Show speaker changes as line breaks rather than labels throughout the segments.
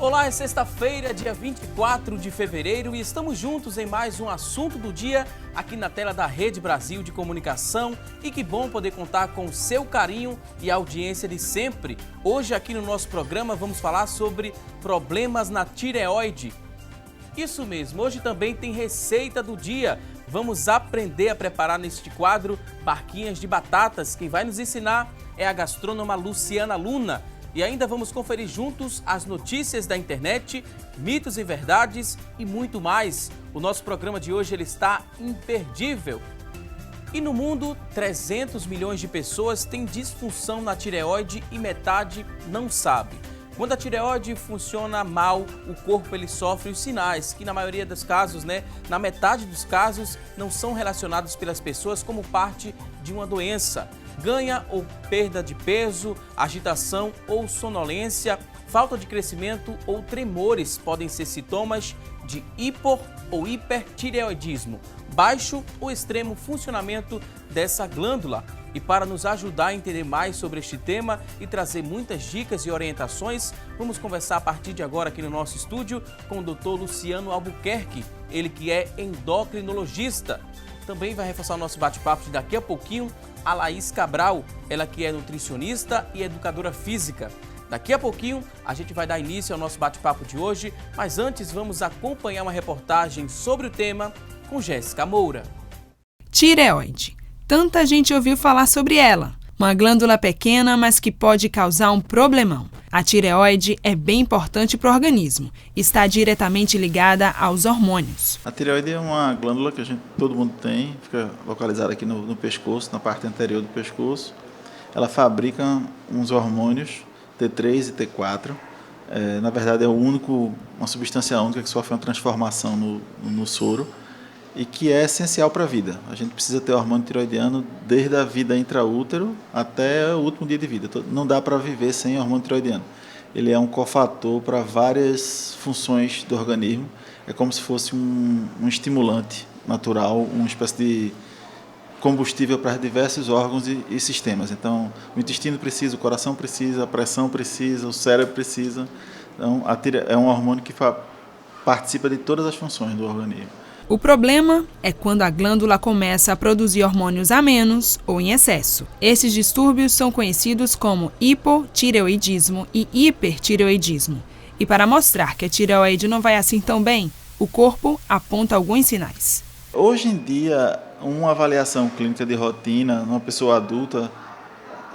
Olá, é sexta-feira, dia 24 de fevereiro e estamos juntos em mais um assunto do dia aqui na tela da Rede Brasil de Comunicação e que bom poder contar com o seu carinho e a audiência de sempre. Hoje aqui no nosso programa vamos falar sobre problemas na tireoide. Isso mesmo, hoje também tem receita do dia. Vamos aprender a preparar neste quadro barquinhas de batatas. Quem vai nos ensinar é a gastrônoma Luciana Luna. E ainda vamos conferir juntos as notícias da internet, mitos e verdades e muito mais. O nosso programa de hoje ele está imperdível. E no mundo, 300 milhões de pessoas têm disfunção na tireoide e metade não sabe. Quando a tireoide funciona mal, o corpo ele sofre os sinais que na maioria dos casos, na metade dos casos, não são relacionados pelas pessoas como parte de uma doença. Ganha ou perda de peso, agitação ou sonolência, falta de crescimento ou tremores podem ser sintomas de hipor ou hipertireoidismo, baixo ou extremo funcionamento dessa glândula. E para nos ajudar a entender mais sobre este tema e trazer muitas dicas e orientações, vamos conversar a partir de agora aqui no nosso estúdio com o Dr. Luciano Albuquerque, ele que é endocrinologista. Também vai reforçar o nosso bate-papo de daqui a pouquinho a Laís Cabral, ela que é nutricionista e educadora física. Daqui a pouquinho a gente vai dar início ao nosso bate-papo de hoje, mas antes vamos acompanhar uma reportagem sobre o tema com Jéssica Moura.
Tireoide. Tanta gente ouviu falar sobre ela. Uma glândula pequena, mas que pode causar um problemão. A tireoide é bem importante para o organismo. Está diretamente ligada aos hormônios.
A tireoide é uma glândula que todo mundo tem, fica localizada aqui no pescoço, na parte anterior do pescoço. Ela fabrica uns hormônios, T3 e T4. Na verdade, uma substância única que sofre uma transformação no soro e que é essencial para a vida. A gente precisa ter hormônio tireoidiano desde a vida intraútero até o último dia de vida. Não dá para viver sem hormônio tireoidiano. Ele é um cofator para várias funções do organismo. É como se fosse um estimulante natural, uma espécie de combustível para diversos órgãos e sistemas. Então, o intestino precisa, o coração precisa, a pressão precisa, o cérebro precisa. Então, é um hormônio que participa de todas as funções do organismo.
O problema é quando a glândula começa a produzir hormônios a menos ou em excesso. Esses distúrbios são conhecidos como hipotireoidismo e hipertireoidismo. E para mostrar que a tireoide não vai assim tão bem, o corpo aponta alguns sinais.
Hoje em dia, uma avaliação clínica de rotina numa pessoa adulta,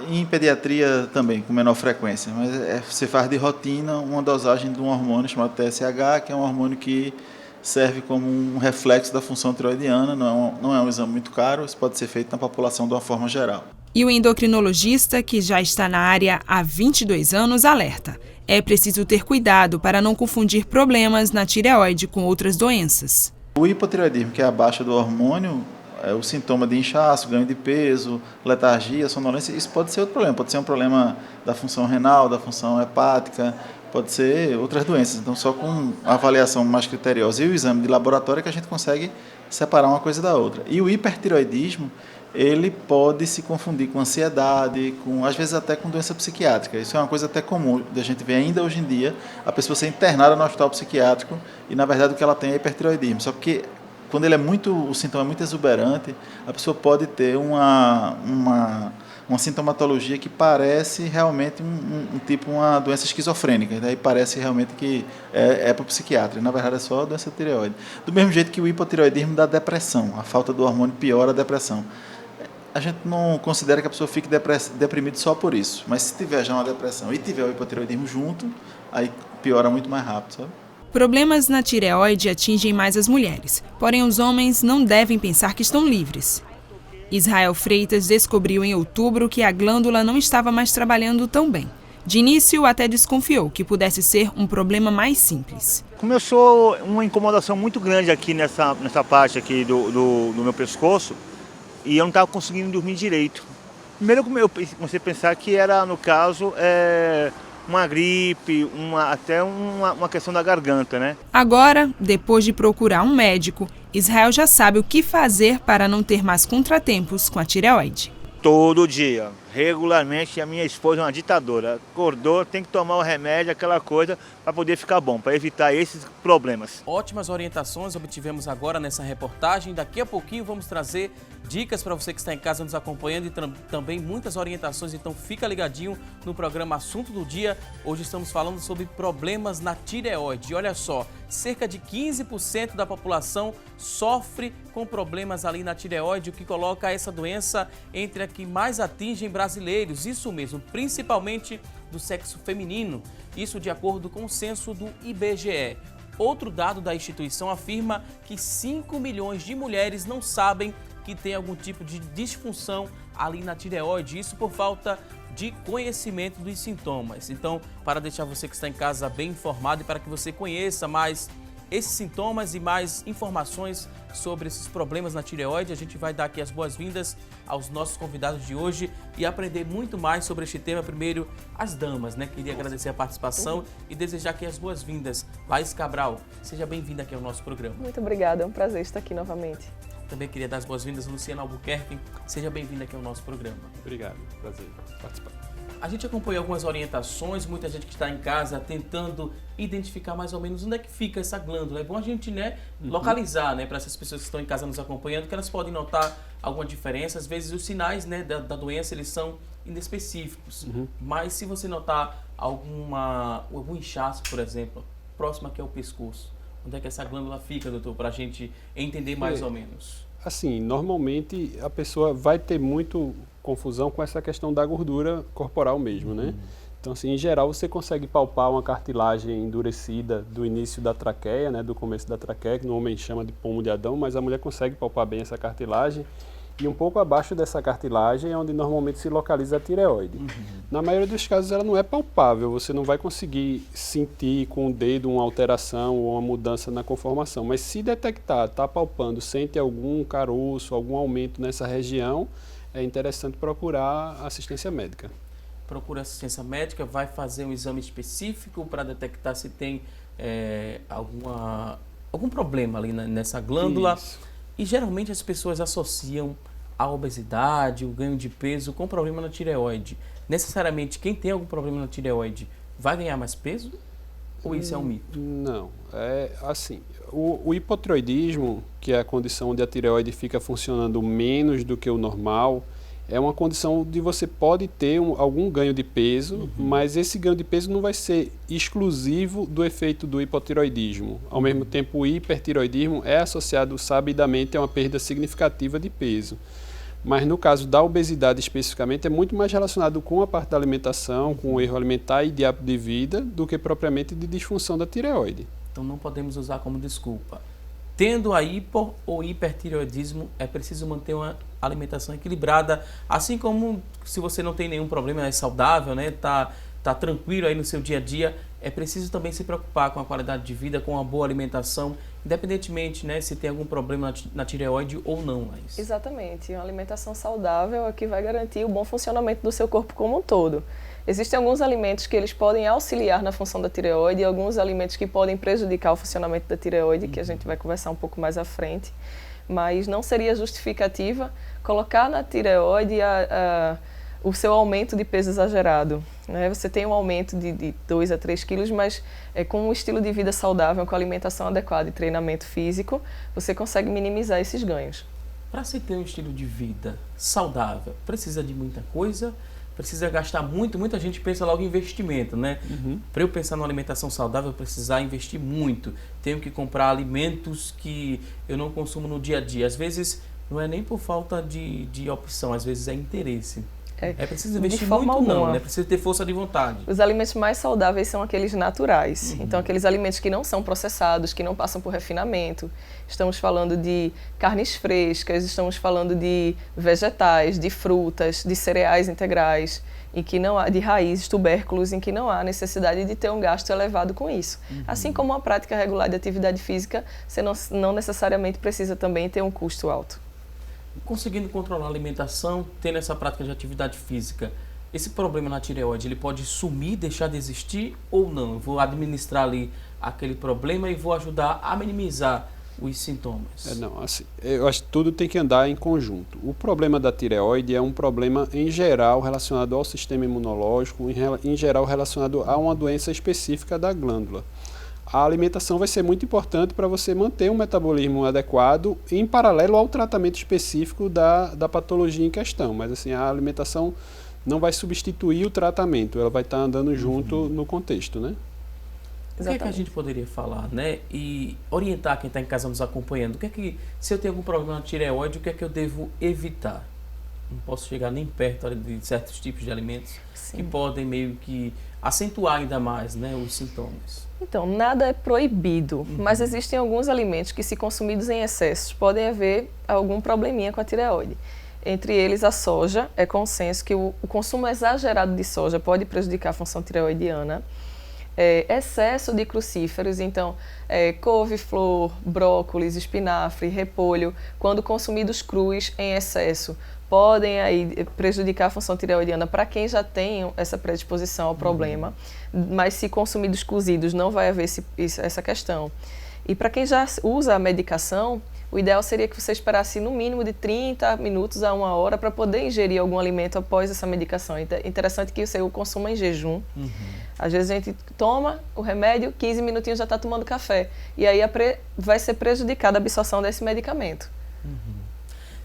em pediatria também, com menor frequência, mas você faz de rotina uma dosagem de um hormônio chamado TSH, que é um hormônio que serve como um reflexo da função tireoidiana, não é um exame muito caro, isso pode ser feito na população de uma forma geral.
E o endocrinologista, que já está na área há 22 anos, alerta. É preciso ter cuidado para não confundir problemas na tireoide com outras doenças.
O hipotireoidismo, que é a baixa do hormônio, é o sintoma de inchaço, ganho de peso, letargia, sonolência, isso pode ser outro problema. Pode ser um problema da função renal, da função hepática, pode ser outras doenças. Então, só com a avaliação mais criteriosa e o exame de laboratório que a gente consegue separar uma coisa da outra. E o hipertireoidismo, ele pode se confundir com ansiedade, às vezes até com doença psiquiátrica. Isso é uma coisa até comum da gente ver ainda hoje em dia, a pessoa ser internada no hospital psiquiátrico e, na verdade, o que ela tem é hipertireoidismo. Só que quando o sintoma é muito exuberante, a pessoa pode ter uma sintomatologia que parece realmente uma doença esquizofrênica. E daí parece realmente que é para o psiquiatra. Na verdade, é só a doença tireoide. Do mesmo jeito que o hipotireoidismo dá depressão. A falta do hormônio piora a depressão. A gente não considera que a pessoa fique deprimida só por isso. Mas se tiver já uma depressão e tiver o hipotireoidismo junto, aí piora muito mais rápido, sabe?
Problemas na tireoide atingem mais as mulheres, porém os homens não devem pensar que estão livres. Israel Freitas descobriu em outubro que a glândula não estava mais trabalhando tão bem. De início, até desconfiou que pudesse ser um problema mais simples.
Começou uma incomodação muito grande aqui nessa parte aqui do meu pescoço e eu não estava conseguindo dormir direito. Primeiro eu comecei a pensar que era, no caso, uma gripe, até uma questão da garganta, né?
Agora, depois de procurar um médico, Israel já sabe o que fazer para não ter mais contratempos com a tireoide.
Todo dia, regularmente. A minha esposa é uma ditadora. Acordou, tem que tomar o remédio, aquela coisa, para poder ficar bom, para evitar esses problemas.
Ótimas orientações obtivemos agora nessa reportagem. Daqui a pouquinho vamos trazer dicas para você que está em casa nos acompanhando e também muitas orientações. Então fica ligadinho no programa Assunto do Dia. Hoje estamos falando sobre problemas na tireoide. E olha só, cerca de 15% da população sofre com problemas ali na tireoide, o que coloca essa doença entre a que mais atingem brasileiros. Isso mesmo, principalmente do sexo feminino. Isso de acordo com o censo do IBGE. Outro dado da instituição afirma que 5 milhões de mulheres não sabem que tem algum tipo de disfunção ali na tireoide, isso por falta de conhecimento dos sintomas. Então, para deixar você que está em casa bem informado e para que você conheça mais esses sintomas e mais informações sobre esses problemas na tireoide, a gente vai dar aqui as boas-vindas aos nossos convidados de hoje e aprender muito mais sobre este tema. Primeiro, as damas, né? Queria agradecer a participação e desejar aqui as boas-vindas. Laís Cabral, seja bem-vinda aqui ao nosso programa.
Muito obrigada, é um prazer estar aqui novamente.
Também queria dar as boas-vindas a Luciana Albuquerque. Seja bem-vinda aqui ao nosso programa.
Obrigado, prazer participar.
A gente acompanhou algumas orientações, muita gente que está em casa tentando identificar mais ou menos onde é que fica essa glândula. É bom a gente, localizar, para essas pessoas que estão em casa nos acompanhando, que elas podem notar alguma diferença. Às vezes os sinais, da doença, eles são inespecíficos. Mas se você notar algum inchaço, por exemplo, próximo aqui ao pescoço, onde é que essa glândula fica, doutor, para a gente entender mais ou menos?
Assim, normalmente a pessoa vai ter muito confusão com essa questão da gordura corporal mesmo, né? Então, assim, em geral, você consegue palpar uma cartilagem endurecida do início da traqueia, né, do começo da traqueia, que no homem chama de pomo de Adão, mas a mulher consegue palpar bem essa cartilagem. E um pouco abaixo dessa cartilagem é onde normalmente se localiza a tireoide. Na maioria dos casos ela não é palpável, você não vai conseguir sentir com o dedo uma alteração ou uma mudança na conformação. Mas se detectar, está palpando, sente algum caroço, algum aumento nessa região, é interessante procurar assistência médica.
Procura assistência médica, vai fazer um exame específico para detectar se tem algum problema ali nessa glândula.
Isso.
E geralmente as pessoas associam a obesidade, o ganho de peso com problema na tireoide. Necessariamente quem tem algum problema na tireoide vai ganhar mais peso? Ou isso é um mito?
Não, é assim, o hipotireoidismo, que é a condição onde a tireoide fica funcionando menos do que o normal, é uma condição onde você pode ter algum ganho de peso, mas esse ganho de peso não vai ser exclusivo do efeito do hipotireoidismo. Ao mesmo tempo, o hipertireoidismo é associado sabidamente a uma perda significativa de peso. Mas no caso da obesidade especificamente, é muito mais relacionado com a parte da alimentação, com o erro alimentar e de hábito de vida, do que propriamente de disfunção da tireoide.
Então não podemos usar como desculpa. Tendo a hipo ou hipertireoidismo, é preciso manter uma alimentação equilibrada, assim como se você não tem nenhum problema, é saudável, tá tranquilo aí no seu dia a dia, é preciso também se preocupar com a qualidade de vida, com uma boa alimentação, independentemente, se tem algum problema na tireoide ou não. Laís.
Exatamente, uma alimentação saudável é que vai garantir o bom funcionamento do seu corpo como um todo. Existem alguns alimentos que eles podem auxiliar na função da tireoide e alguns alimentos que podem prejudicar o funcionamento da tireoide, que a gente vai conversar um pouco mais à frente. Mas não seria justificativa colocar na tireoide o seu aumento de peso exagerado. Você tem um aumento de 2 a 3 quilos, mas com um estilo de vida saudável, com alimentação adequada e treinamento físico, você consegue minimizar esses ganhos.
Para se ter um estilo de vida saudável, precisa de muita coisa? Precisa gastar muito, muita gente pensa logo em investimento, Para eu pensar numa alimentação saudável, eu precisar investir muito. Tenho que comprar alimentos que eu não consumo no dia a dia. Às vezes, não é nem por falta de opção, às vezes é interesse. É preciso investir muito não, É preciso ter força de vontade.
Os alimentos mais saudáveis são aqueles naturais. Então, aqueles alimentos que não são processados, que não passam por refinamento. Estamos falando de carnes frescas, estamos falando de vegetais, de frutas, de cereais integrais, em que não há, de raízes, tubérculos, em que não há necessidade de ter um gasto elevado com isso. Assim como uma prática regular de atividade física, você não necessariamente precisa também ter um custo alto.
Conseguindo controlar a alimentação, tendo essa prática de atividade física, esse problema na tireoide, ele pode sumir, deixar de existir ou não? Eu vou administrar ali aquele problema e vou ajudar a minimizar os sintomas?
Não, assim, eu acho que tudo tem que andar em conjunto. O problema da tireoide é um problema, em geral, relacionado ao sistema imunológico, em geral, relacionado a uma doença específica da glândula. A alimentação vai ser muito importante para você manter um metabolismo adequado em paralelo ao tratamento específico da patologia em questão. Mas assim, a alimentação não vai substituir o tratamento, ela vai estar andando junto no contexto, né?
O que é que a gente poderia falar, né? E orientar quem está em casa nos acompanhando. O que é que, se eu tenho algum problema na tireoide, o que é que eu devo evitar? Não posso chegar nem perto de certos tipos de alimentos que podem meio que acentuar ainda mais, né, os sintomas.
Então, nada é proibido, mas existem alguns alimentos que, se consumidos em excesso, podem haver algum probleminha com a tireoide. Entre eles, a soja. É consenso que o consumo exagerado de soja pode prejudicar a função tireoidiana. Excesso de crucíferos, então couve-flor, brócolis, espinafre, repolho, quando consumidos crus em excesso, podem aí prejudicar a função tireoidiana para quem já tem essa predisposição ao problema, mas se consumidos cozidos não vai haver essa questão. E para quem já usa a medicação, o ideal seria que você esperasse no mínimo de 30 minutos a 1 hora para poder ingerir algum alimento após essa medicação. É interessante que você o consuma em jejum. Às vezes a gente toma o remédio, 15 minutinhos já está tomando café. E aí vai ser prejudicada a absorção desse medicamento.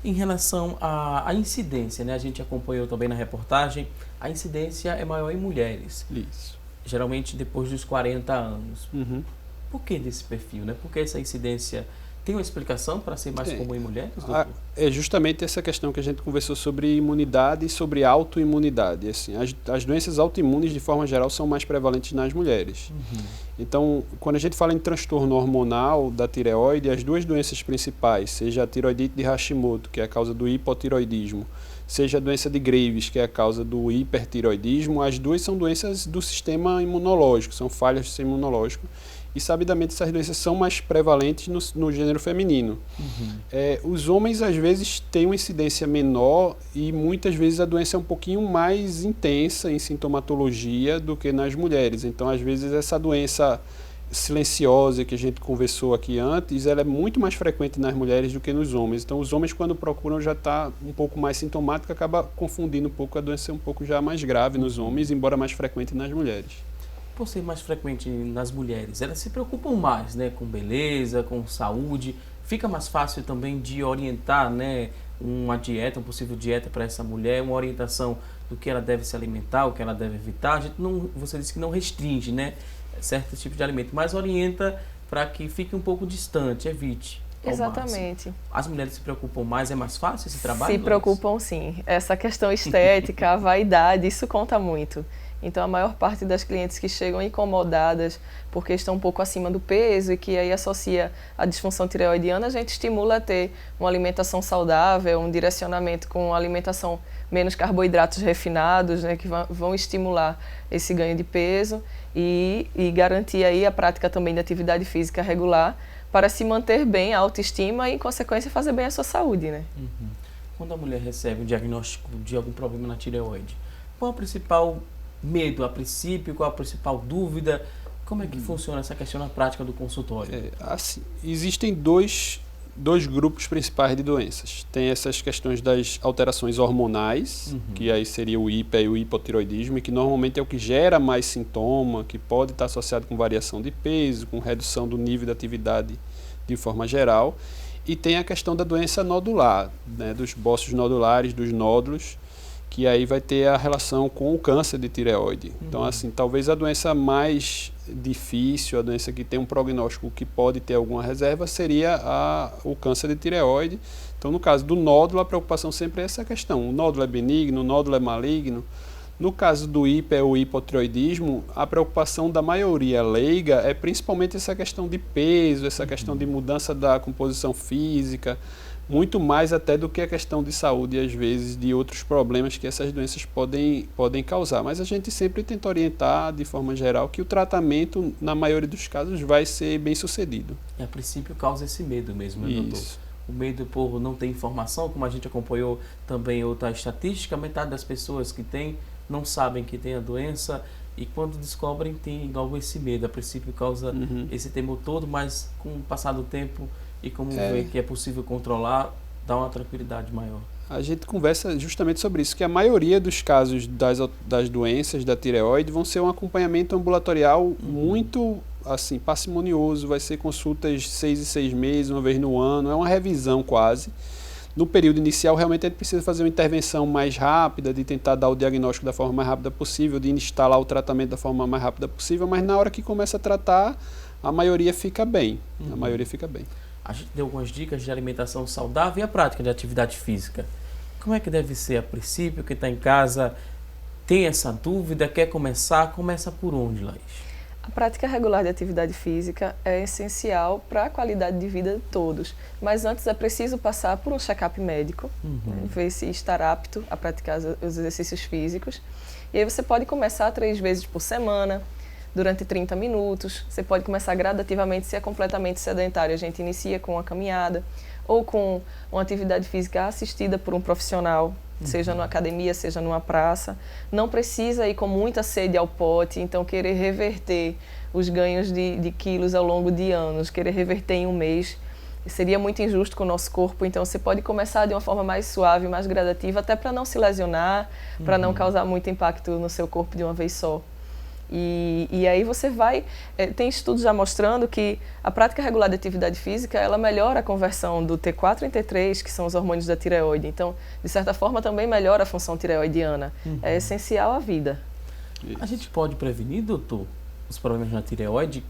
Em relação à incidência, né? A gente acompanhou também na reportagem, a incidência é maior em mulheres.
Isso.
Geralmente depois dos 40 anos. Por que desse perfil, né? Por que essa incidência tem uma explicação para ser mais comum em mulheres?
É justamente essa questão que a gente conversou sobre imunidade e sobre autoimunidade. Assim, as doenças autoimunes, de forma geral, são mais prevalentes nas mulheres. Então, quando a gente fala em transtorno hormonal da tireoide, as duas doenças principais, seja a tireoidite de Hashimoto, que é a causa do hipotireoidismo, seja a doença de Graves, que é a causa do hipertireoidismo, as duas são doenças do sistema imunológico, são falhas do sistema imunológico. E, sabidamente, essas doenças são mais prevalentes no gênero feminino. Os homens, às vezes, têm uma incidência menor e, muitas vezes, a doença é um pouquinho mais intensa em sintomatologia do que nas mulheres. Então, às vezes, essa doença silenciosa que a gente conversou aqui antes, ela é muito mais frequente nas mulheres do que nos homens. Então, os homens, quando procuram, já está um pouco mais sintomático, acaba confundindo um pouco a doença um pouco já mais grave nos homens, embora mais frequente nas mulheres.
Por ser mais frequente nas mulheres, elas se preocupam mais, né, com beleza, com saúde. Fica mais fácil também de orientar, né, uma dieta, uma possível dieta para essa mulher, uma orientação do que ela deve se alimentar, o que ela deve evitar. A gente não, você disse que não restringe, né, certo tipo de alimento, mas orienta para que fique um pouco distante, evite.
Exatamente.
As mulheres se preocupam mais, é mais fácil esse trabalho?
Se preocupam, sim. Essa questão estética, a vaidade, isso conta muito. Então, a maior parte das clientes que chegam incomodadas porque estão um pouco acima do peso e que aí associa a disfunção tireoidiana, a gente estimula a ter uma alimentação saudável, um direcionamento com uma alimentação menos carboidratos refinados, né, que vão estimular esse ganho de peso e garantir aí a prática também de atividade física regular para se manter bem a autoestima e, em consequência, fazer bem a sua saúde, né?
Quando a mulher recebe um diagnóstico de algum problema na tireoide, qual é o principal medo a princípio, qual a principal dúvida? Como é que funciona essa questão na prática do consultório?
Assim, existem dois grupos principais de doenças. Tem essas questões das alterações hormonais, que aí seria o hiper e o hipotireoidismo, e que normalmente é o que gera mais sintoma, que pode estar associado com variação de peso, com redução do nível de atividade de forma geral. E tem a questão da doença nodular, né, dos bócios nodulares, dos nódulos, que aí vai ter a relação com o câncer de tireoide. Então, assim, talvez a doença mais difícil, a doença que tem um prognóstico que pode ter alguma reserva, seria o câncer de tireoide. Então, no caso do nódulo, a preocupação sempre é essa questão. O nódulo é benigno, o nódulo é maligno. No caso do hiper ou hipotireoidismo, a preocupação da maioria leiga é principalmente essa questão de peso, essa questão de mudança da composição física, muito mais até do que a questão de saúde, às vezes, de outros problemas que essas doenças podem causar. Mas a gente sempre tenta orientar, de forma geral, que o tratamento, na maioria dos casos, vai ser bem sucedido.
E a princípio causa esse medo mesmo, né, doutor? O medo por não ter informação, como a gente acompanhou também outra estatística, metade das pessoas que têm não sabem que tem a doença e quando descobrem tem logo esse medo. A princípio causa esse temor todo, mas com o passar do tempo e como ver que é possível controlar, dá uma tranquilidade maior.
A gente conversa justamente sobre isso, que a maioria dos casos das doenças da tireoide vão ser um acompanhamento ambulatorial muito assim, parcimonioso, vai ser consultas 6 em 6 meses, uma vez no ano, é uma revisão quase. No período inicial, realmente a gente precisa fazer uma intervenção mais rápida, de tentar dar o diagnóstico da forma mais rápida possível, de instalar o tratamento da forma mais rápida possível, mas na hora que começa a tratar, a maioria fica bem. A maioria fica bem.
A gente deu algumas dicas de alimentação saudável e a prática de atividade física. Como é que deve ser a princípio? Quem está em casa tem essa dúvida, quer começar, começa por onde, Laís?
A prática regular de atividade física é essencial para a qualidade de vida de todos, mas antes é preciso passar por um check-up médico, ver se estar apto a praticar os exercícios físicos. E aí você pode começar 3 vezes por semana, durante 30 minutos. Você pode começar gradativamente, se é completamente sedentário. A gente inicia com uma caminhada ou com uma atividade física assistida por um profissional, seja numa academia, seja numa praça. Não precisa ir com muita sede ao pote, então querer reverter os ganhos de quilos ao longo de anos, querer reverter em um mês, seria muito injusto com o nosso corpo. Então você pode começar de uma forma mais suave, mais gradativa, até para não se lesionar, para não causar muito impacto no seu corpo de uma vez só. E aí você vai, tem estudos já mostrando que a prática regular de atividade física, ela melhora a conversão do T4 em T3, que são os hormônios da tireoide. Então, de certa forma, também melhora a função tireoidiana. É essencial à vida.
A gente pode prevenir, doutor, os problemas na tireoide?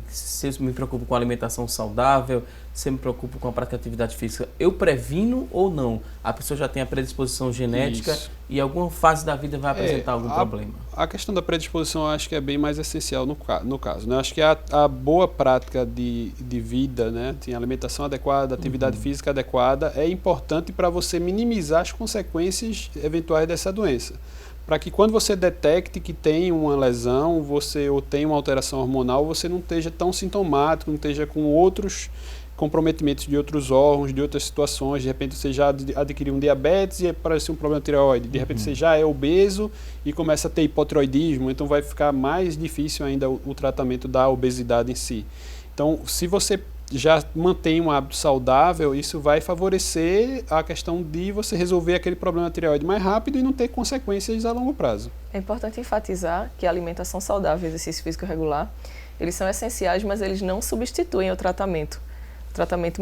Se eu me preocupo com a alimentação saudável, se eu me preocupo com a prática de atividade física, eu previno ou não? A pessoa já tem a predisposição genética e em alguma fase da vida vai apresentar algum problema?
A questão da predisposição eu acho que é bem mais essencial no caso, né? Acho que a boa prática de vida, né? Tem alimentação adequada, atividade física adequada, é importante para você minimizar as consequências eventuais dessa doença. Para que quando você detecte que tem uma lesão, ou tem uma alteração hormonal, você não esteja tão sintomático, não esteja com outros comprometimentos de outros órgãos, de outras situações. De repente você já adquiriu um diabetes e apareceu um problema tireoide. De repente você já é obeso e começa a ter hipotireoidismo, então vai ficar mais difícil ainda o tratamento da obesidade em si. Então, se você já mantém um hábito saudável, isso vai favorecer a questão de você resolver aquele problema tireoide mais rápido e não ter consequências a longo prazo.
É importante enfatizar que a alimentação saudável e o exercício físico regular, eles são essenciais, mas eles não substituem o tratamento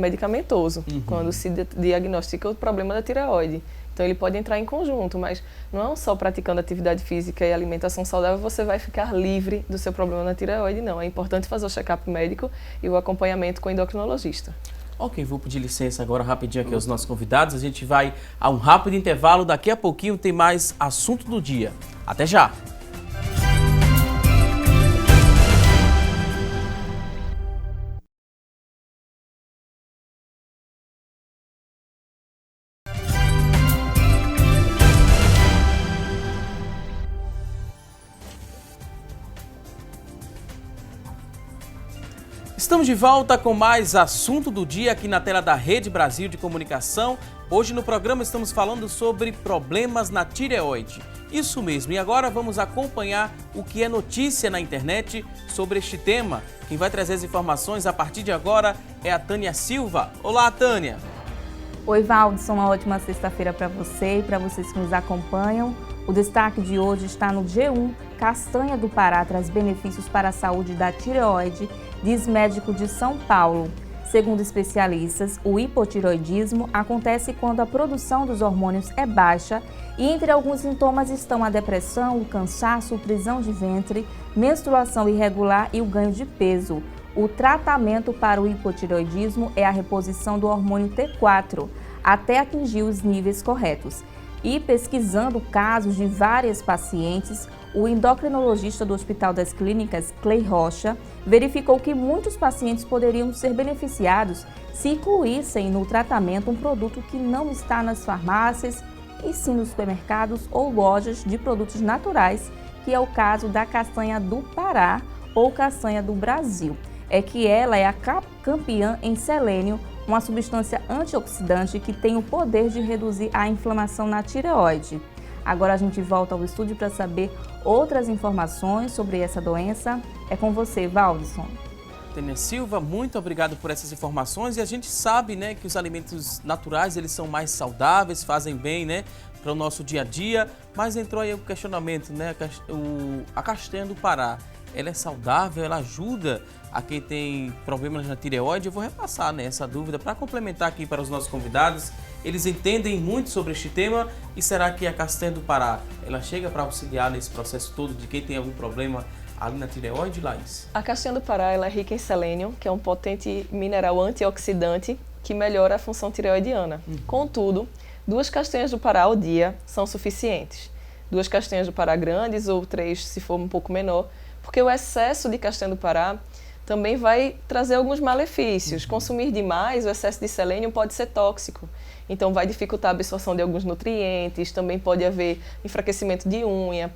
medicamentoso, quando se diagnostica o problema da tireoide. Então ele pode entrar em conjunto, mas não só praticando atividade física e alimentação saudável você vai ficar livre do seu problema na tireoide, não. É importante fazer o check-up médico e o acompanhamento com o endocrinologista.
Ok, vou pedir licença agora rapidinho aqui aos nossos convidados. A gente vai a um rápido intervalo, daqui a pouquinho tem mais assunto do dia. Até já! Estamos de volta com mais assunto do dia aqui na tela da Rede Brasil de Comunicação. Hoje no programa estamos falando sobre problemas na tireoide. Isso mesmo, e agora vamos acompanhar o que é notícia na internet sobre este tema. Quem vai trazer as informações a partir de agora é a Tânia Silva. Olá, Tânia!
Oi, Valdson, uma ótima sexta-feira para você e para vocês que nos acompanham. O destaque de hoje está no G1. Castanha do Pará traz benefícios para a saúde da tireoide, diz médico de São Paulo. Segundo especialistas, o hipotireoidismo acontece quando a produção dos hormônios é baixa e entre alguns sintomas estão a depressão, o cansaço, prisão de ventre, menstruação irregular e o ganho de peso. O tratamento para o hipotireoidismo é a reposição do hormônio T4 até atingir os níveis corretos. E pesquisando casos de várias pacientes, o endocrinologista do Hospital das Clínicas, Clay Rocha, verificou que muitos pacientes poderiam ser beneficiados se incluíssem no tratamento um produto que não está nas farmácias e sim nos supermercados ou lojas de produtos naturais, que é o caso da castanha do Pará ou castanha do Brasil. É que ela é a campeã em selênio, uma substância antioxidante que tem o poder de reduzir a inflamação na tireoide. Agora a gente volta ao estúdio para saber outras informações sobre essa doença. É com você, Valdson.
Tânia Silva, muito obrigado por essas informações. E a gente sabe, né, que os alimentos naturais, eles são mais saudáveis, fazem bem, né, para o nosso dia a dia. Mas entrou aí o questionamento, né, a castanha do Pará, ela é saudável, ela ajuda a quem tem problemas na tireoide? Eu vou repassar, né, essa dúvida para complementar aqui para os nossos convidados. Eles entendem muito sobre este tema. E será que a castanha do Pará, ela chega para auxiliar nesse processo todo de quem tem algum problema ali na tireoide, Laís?
A castanha do Pará ela é rica em selênio, que é um potente mineral antioxidante que melhora a função tireoidiana. Contudo, 2 castanhas do Pará ao dia são suficientes. 2 castanhas do Pará grandes ou 3 se for um pouco menor, porque o excesso de castanha do Pará também vai trazer alguns malefícios. Consumir demais, o excesso de selênio pode ser tóxico. Então vai dificultar a absorção de alguns nutrientes, também pode haver enfraquecimento de unha,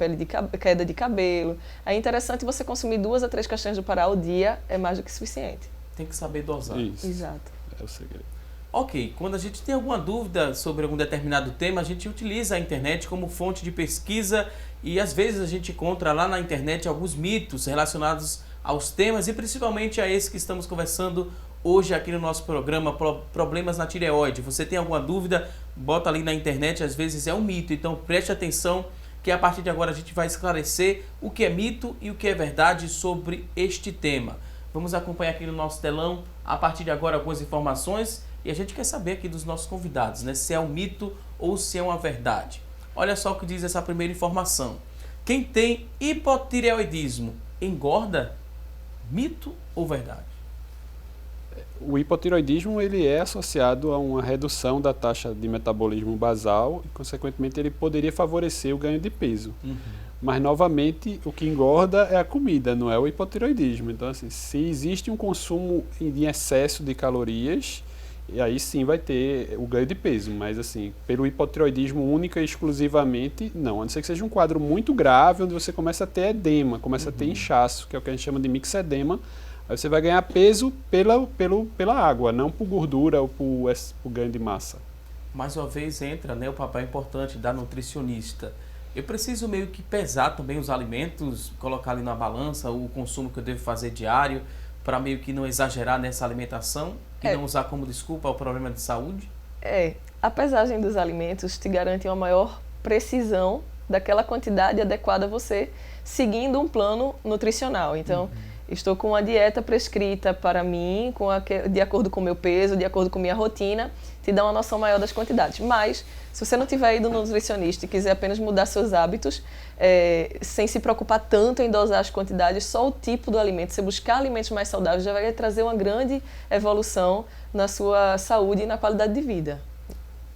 queda de cabelo. É interessante você consumir 2 a 3 castanhas do Pará ao dia, é mais do que suficiente.
Tem que saber dosar.
Isso.
Exato.
É o segredo.
Ok, quando a gente tem alguma dúvida sobre algum determinado tema, a gente utiliza a internet como fonte de pesquisa e às vezes a gente encontra lá na internet alguns mitos relacionados aos temas e principalmente a esse que estamos conversando hoje aqui no nosso programa, problemas na tireoide. Você tem alguma dúvida, bota ali na internet, às vezes é um mito, então preste atenção que a partir de agora a gente vai esclarecer o que é mito e o que é verdade sobre este tema. Vamos acompanhar aqui no nosso telão, a partir de agora, algumas informações e a gente quer saber aqui dos nossos convidados, né, se é um mito ou se é uma verdade. Olha só o que diz essa primeira informação. Quem tem hipotireoidismo engorda? Mito ou verdade?
O hipotireoidismo ele é associado a uma redução da taxa de metabolismo basal e, consequentemente, ele poderia favorecer o ganho de peso. Mas, novamente, o que engorda é a comida, não é o hipotireoidismo. Então, assim, se existe um consumo em excesso de calorias, e aí sim vai ter o ganho de peso. Mas, assim, pelo hipotireoidismo única e exclusivamente, não. A não ser que seja um quadro muito grave, onde você começa a ter edema, começa a ter inchaço, que é o que a gente chama de mixedema. Aí você vai ganhar peso pela água, não por gordura ou por ganho de massa.
Mais uma vez entra, né, o papel importante da nutricionista. Eu preciso meio que pesar também os alimentos, colocar ali na balança o consumo que eu devo fazer diário, para meio que não exagerar nessa alimentação e não usar como desculpa o problema de saúde?
A pesagem dos alimentos te garante uma maior precisão daquela quantidade adequada a você, seguindo um plano nutricional. Então, estou com uma dieta prescrita para mim, de acordo com o meu peso, de acordo com minha rotina, te dá uma noção maior das quantidades. Mas, se você não tiver ido no nutricionista e quiser apenas mudar seus hábitos, sem se preocupar tanto em dosar as quantidades, só o tipo do alimento, você buscar alimentos mais saudáveis, já vai trazer uma grande evolução na sua saúde e na qualidade de vida.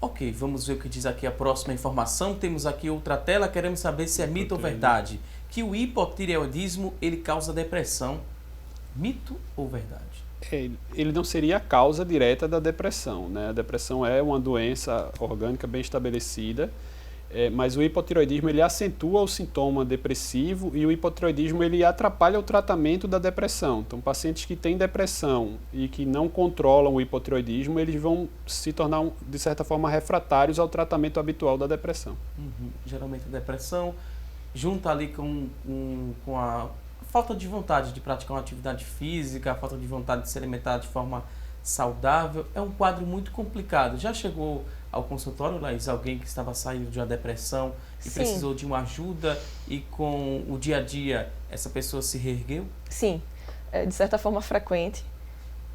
Ok, vamos ver o que diz aqui a próxima informação. Temos aqui outra tela, queremos saber se é mito ou verdade. Que o hipotireoidismo, ele causa depressão. Mito ou verdade?
Ele não seria a causa direta da depressão, né? A depressão é uma doença orgânica bem estabelecida, mas o hipotireoidismo ele acentua o sintoma depressivo e o hipotireoidismo ele atrapalha o tratamento da depressão. Então, pacientes que têm depressão e que não controlam o hipotireoidismo, eles vão se tornar, de certa forma, refratários ao tratamento habitual da depressão.
Geralmente a depressão junta ali com a falta de vontade de praticar uma atividade física, a falta de vontade de se alimentar de forma saudável. É um quadro muito complicado. Já chegou ao consultório, Laís, alguém que estava saindo de uma depressão e precisou de uma ajuda e com o dia a dia essa pessoa se reergueu?
Sim, é de certa forma frequente,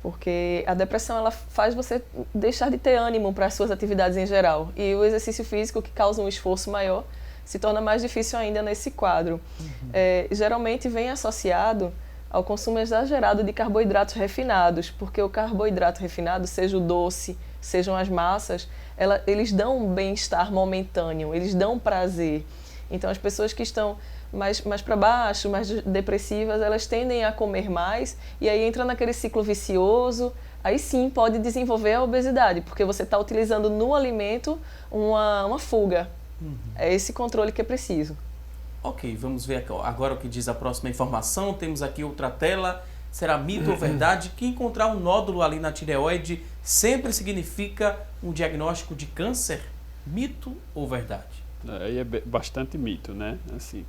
porque a depressão ela faz você deixar de ter ânimo para as suas atividades em geral. E o exercício físico, que causa um esforço maior, se torna mais difícil ainda nesse quadro. Geralmente vem associado ao consumo exagerado de carboidratos refinados, porque o carboidrato refinado, seja o doce, sejam as massas, eles dão um bem-estar momentâneo, eles dão prazer. Então as pessoas que estão mais para baixo, mais depressivas, elas tendem a comer mais e aí entra naquele ciclo vicioso. Aí sim pode desenvolver a obesidade, porque você está utilizando no alimento uma fuga. É esse controle que é preciso.
Ok, vamos ver agora o que diz a próxima informação. Temos aqui outra tela. Será mito ou verdade que encontrar um nódulo ali na tireoide sempre significa um diagnóstico de câncer? Mito ou verdade?
Aí é bastante mito, né? Assim,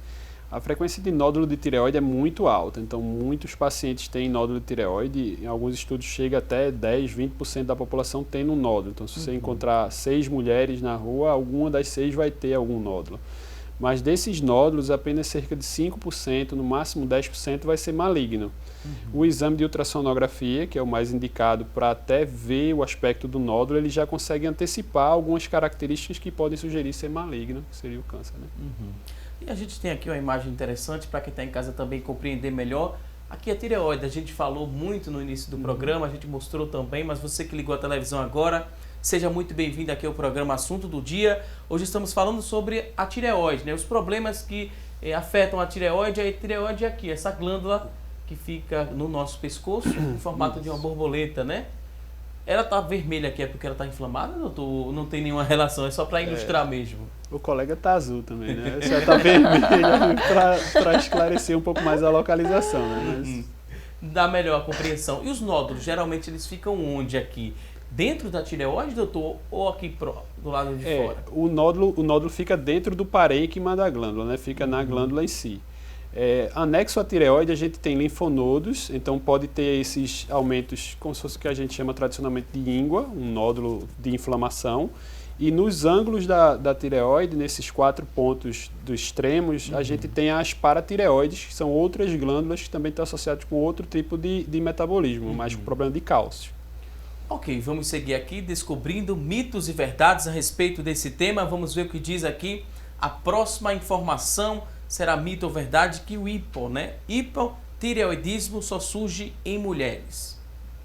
A frequência de nódulo de tireoide é muito alta, então muitos pacientes têm nódulo de tireoide, em alguns estudos chega até 10, 20% da população tendo um nódulo. Então se você encontrar 6 mulheres na rua, alguma das 6 vai ter algum nódulo. Mas desses nódulos, apenas cerca de 5%, no máximo 10% vai ser maligno. O exame de ultrassonografia, que é o mais indicado para até ver o aspecto do nódulo, ele já consegue antecipar algumas características que podem sugerir ser maligno, que seria o câncer, né?
E a gente tem aqui uma imagem interessante para quem está em casa também compreender melhor. Aqui a tireoide, a gente falou muito no início do programa, a gente mostrou também, mas você que ligou a televisão agora, seja muito bem-vindo aqui ao programa Assunto do Dia. Hoje estamos falando sobre a tireoide, né? Os problemas que afetam a tireoide é aqui, essa glândula que fica no nosso pescoço, em formato de uma borboleta, né? Ela está vermelha aqui, é porque ela está inflamada, doutor? Não tem nenhuma relação, é só para ilustrar mesmo.
O colega está azul também, né? Essa está vermelha para esclarecer um pouco mais a localização, né? Mas...
Dá melhor a compreensão. E os nódulos, geralmente eles ficam onde aqui? Dentro da tireoide, doutor, ou aqui do lado de fora?
O nódulo fica dentro do parênquima da glândula, né? Fica na glândula em si. Anexo à tireoide, a gente tem linfonodos, então pode ter esses aumentos, como se fosse o que a gente chama tradicionalmente de íngua, um nódulo de inflamação. E nos ângulos da tireoide, nesses 4 pontos dos extremos, a gente tem as paratireoides, que são outras glândulas que também estão associadas com outro tipo de metabolismo, mas com problema de cálcio.
Ok, vamos seguir aqui descobrindo mitos e verdades a respeito desse tema. Vamos ver o que diz aqui. A próxima informação será mito ou verdade que o hipotireoidismo só surge em mulheres.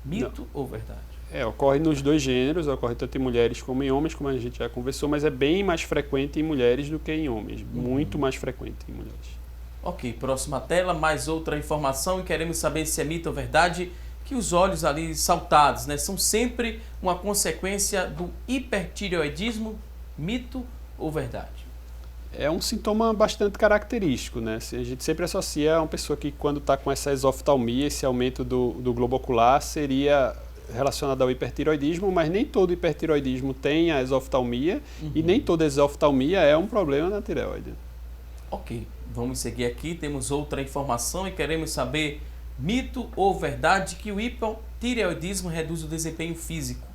Mito ou verdade?
Ocorre nos 2 gêneros, ocorre tanto em mulheres como em homens, como a gente já conversou, mas é bem mais frequente em mulheres do que em homens, muito mais frequente em mulheres.
Ok, próxima tela, mais outra informação e queremos saber se é mito ou verdade que os olhos ali saltados, né, são sempre uma consequência do hipertireoidismo, mito ou verdade?
É um sintoma bastante característico, né? A gente sempre associa a uma pessoa que quando está com essa exoftalmia, esse aumento do globo ocular, seria relacionado ao hipertireoidismo, mas nem todo hipertireoidismo tem a exoftalmia e nem toda exoftalmia é um problema na tireoide.
Ok, vamos seguir aqui, temos outra informação e queremos saber mito ou verdade que o hipotireoidismo reduz o desempenho físico.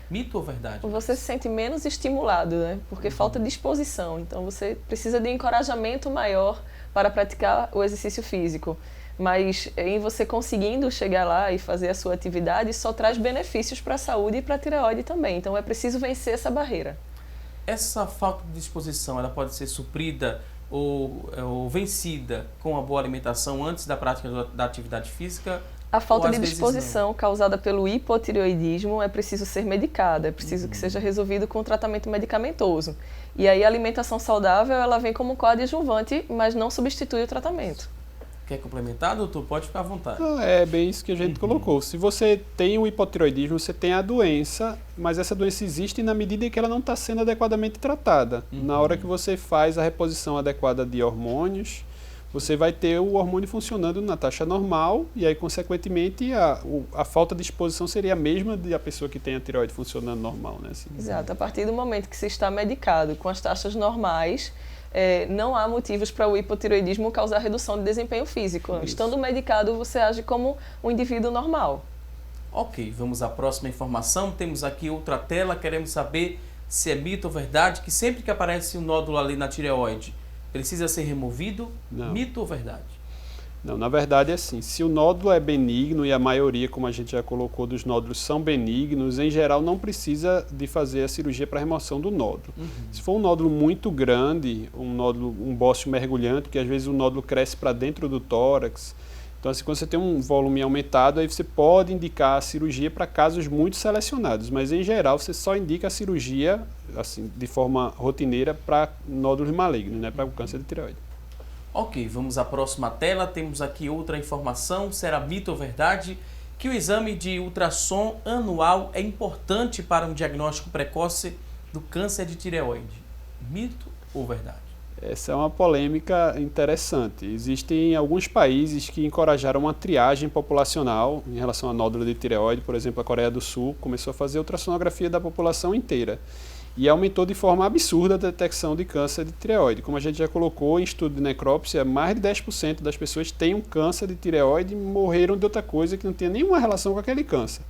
Mito ou verdade?
Você se sente menos estimulado, né? Porque falta disposição, então você precisa de encorajamento maior para praticar o exercício físico. Mas em você conseguindo chegar lá e fazer a sua atividade, só traz benefícios para a saúde e para a tireoide também. Então é preciso vencer essa barreira.
Essa falta de disposição, ela pode ser suprida ou vencida com a boa alimentação antes da prática da atividade física?
A falta de disposição causada pelo hipotireoidismo é preciso ser medicada, é preciso que seja resolvido com tratamento medicamentoso. E aí a alimentação saudável, ela vem como coadjuvante, mas não substitui o tratamento.
Quer complementar, doutor? Pode ficar à vontade.
É bem isso que a gente colocou. Se você tem o hipotireoidismo, você tem a doença, mas essa doença existe na medida em que ela não está sendo adequadamente tratada. Na hora que você faz a reposição adequada de hormônios, você vai ter o hormônio funcionando na taxa normal e aí, consequentemente, a falta de exposição seria a mesma da pessoa que tem a tireoide funcionando normal, né? Assim.
Exato. A partir do momento que se está medicado com as taxas normais, não há motivos para o hipotireoidismo causar redução de desempenho físico. Isso. Estando medicado, você age como um indivíduo normal.
Ok, vamos à próxima informação. Temos aqui outra tela, queremos saber se é mito ou verdade que sempre que aparece um nódulo ali na tireoide, precisa ser removido?
Não.
Mito ou verdade?
Não, na verdade é assim, se o nódulo é benigno e a maioria, como a gente já colocou, dos nódulos são benignos, em geral não precisa de fazer a cirurgia para remoção do nódulo. Se for um nódulo muito grande, um bócio mergulhante, que às vezes o nódulo cresce para dentro do tórax, então assim, quando você tem um volume aumentado, aí você pode indicar a cirurgia para casos muito selecionados, mas em geral você só indica a cirurgia assim, de forma rotineira para nódulos malignos, né, para o câncer de tireoide.
Ok, vamos à próxima tela, temos aqui outra informação, será mito ou verdade que o exame de ultrassom anual é importante para um diagnóstico precoce do câncer de tireoide? Mito ou verdade?
Essa é uma polêmica interessante. Existem alguns países que encorajaram uma triagem populacional em relação a nódulo de tireoide, por exemplo, a Coreia do Sul começou a fazer ultrassonografia da população inteira. e aumentou de forma absurda a detecção de câncer de tireoide. Como a gente já colocou em estudo de necrópsia, mais de 10% das pessoas têm um câncer de tireoide e morreram de outra coisa que não tinha nenhuma relação com aquele câncer.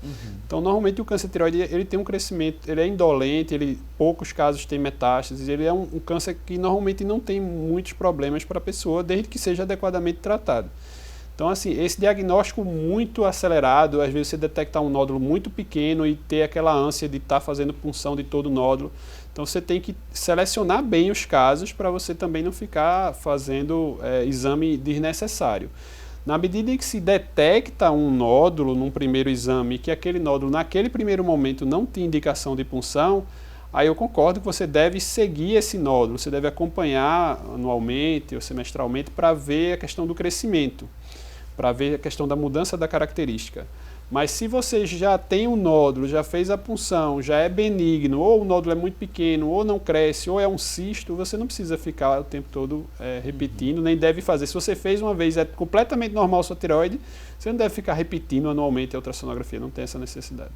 Então, normalmente o câncer de tireoide ele tem um crescimento, ele é indolente, poucos casos têm metástases, ele é um câncer que normalmente não tem muitos problemas para a pessoa, desde que seja adequadamente tratado. Então, assim, esse diagnóstico muito acelerado, às vezes você detectar um nódulo muito pequeno e ter aquela ânsia de estar fazendo punção de todo o nódulo. Então, você tem que selecionar bem os casos para você também não ficar fazendo exame desnecessário. Na medida em que se detecta um nódulo num primeiro exame, que aquele nódulo naquele primeiro momento não tem indicação de punção, aí eu concordo que você deve seguir esse nódulo, você deve acompanhar anualmente ou semestralmente para ver a questão do crescimento, para ver a questão da mudança da característica. Mas se você já tem um nódulo, já fez a punção, já é benigno, ou o nódulo é muito pequeno, ou não cresce, ou é um cisto, você não precisa ficar o tempo todo repetindo, nem deve fazer. Se você fez uma vez, é completamente normal a sua tireoide, você não deve ficar repetindo anualmente a ultrassonografia, não tem essa necessidade.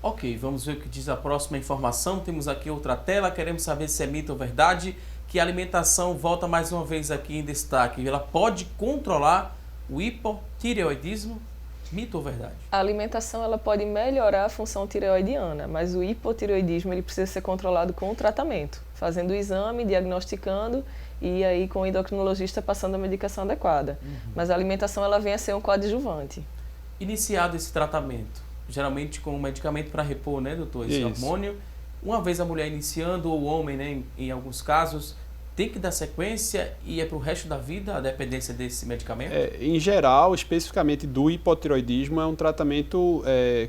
Ok, vamos ver o que diz a próxima informação. Temos aqui outra tela, queremos saber se é mito ou verdade, que a alimentação, volta mais uma vez aqui em destaque, ela pode controlar o hipotireoidismo? Mito ou verdade?
A alimentação ela pode melhorar a função tireoidiana, mas o hipotireoidismo ele precisa ser controlado com o tratamento, fazendo o exame, diagnosticando e aí com o endocrinologista passando a medicação adequada. Mas a alimentação ela vem a ser um coadjuvante.
Iniciado esse tratamento, geralmente com um medicamento para repor, né, doutor, esse hormônio, uma vez a mulher iniciando, ou o homem, né, em alguns casos, tem que dar sequência e é para o resto da vida a dependência desse medicamento?
Em geral, especificamente do hipotireoidismo, é um tratamento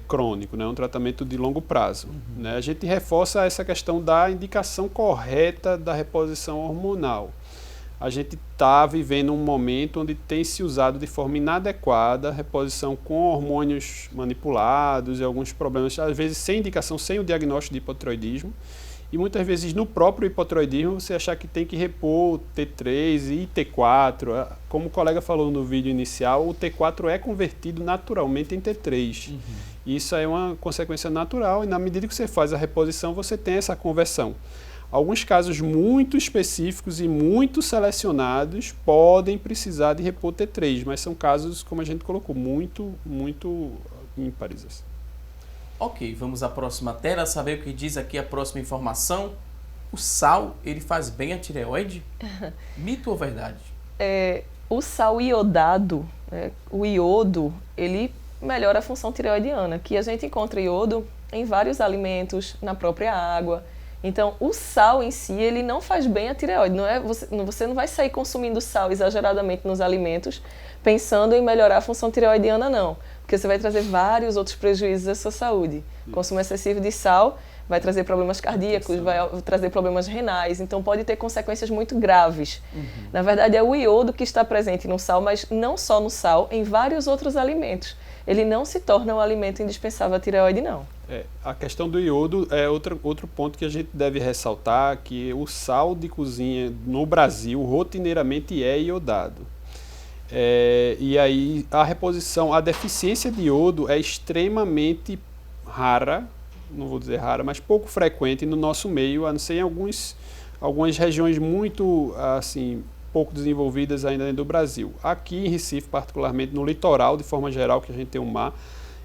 crônico, né? Um tratamento de longo prazo. Né? A gente reforça essa questão da indicação correta da reposição hormonal. A gente está vivendo um momento onde tem se usado de forma inadequada a reposição com hormônios manipulados e alguns problemas, às vezes sem indicação, sem o diagnóstico de hipotireoidismo. E muitas vezes no próprio hipotireoidismo você achar que tem que repor T3 e T4. Como o colega falou no vídeo inicial, o T4 é convertido naturalmente em T3. Isso é uma consequência natural e na medida que você faz a reposição você tem essa conversão. Alguns casos muito específicos e muito selecionados podem precisar de repor T3, mas são casos, como a gente colocou, muito ímpares.
Ok, vamos à próxima tela, saber o que diz aqui a próxima informação. O sal, ele faz bem a tireoide? Mito ou verdade?
O sal iodado, o iodo, ele melhora a função tireoidiana, que a gente encontra iodo em vários alimentos, na própria água. Então, o sal em si, ele não faz bem a tireoide. Você não vai sair consumindo sal exageradamente nos alimentos pensando em melhorar a função tireoidiana, não. Porque você vai trazer vários outros prejuízos à sua saúde. O consumo excessivo de sal vai trazer problemas cardíacos, vai trazer problemas renais, então pode ter consequências muito graves. Na verdade, é o iodo que está presente no sal, mas não só no sal, em vários outros alimentos. Ele não se torna um alimento indispensável à tireoide, não.
A questão do iodo é outro ponto que a gente deve ressaltar, que o sal de cozinha no Brasil rotineiramente é iodado. E aí a reposição, a deficiência de iodo é extremamente rara, não vou dizer rara, mas pouco frequente no nosso meio, a não ser em algumas regiões muito assim, pouco desenvolvidas ainda dentro do Brasil. Aqui em Recife, particularmente no litoral, de forma geral, que a gente tem um mar,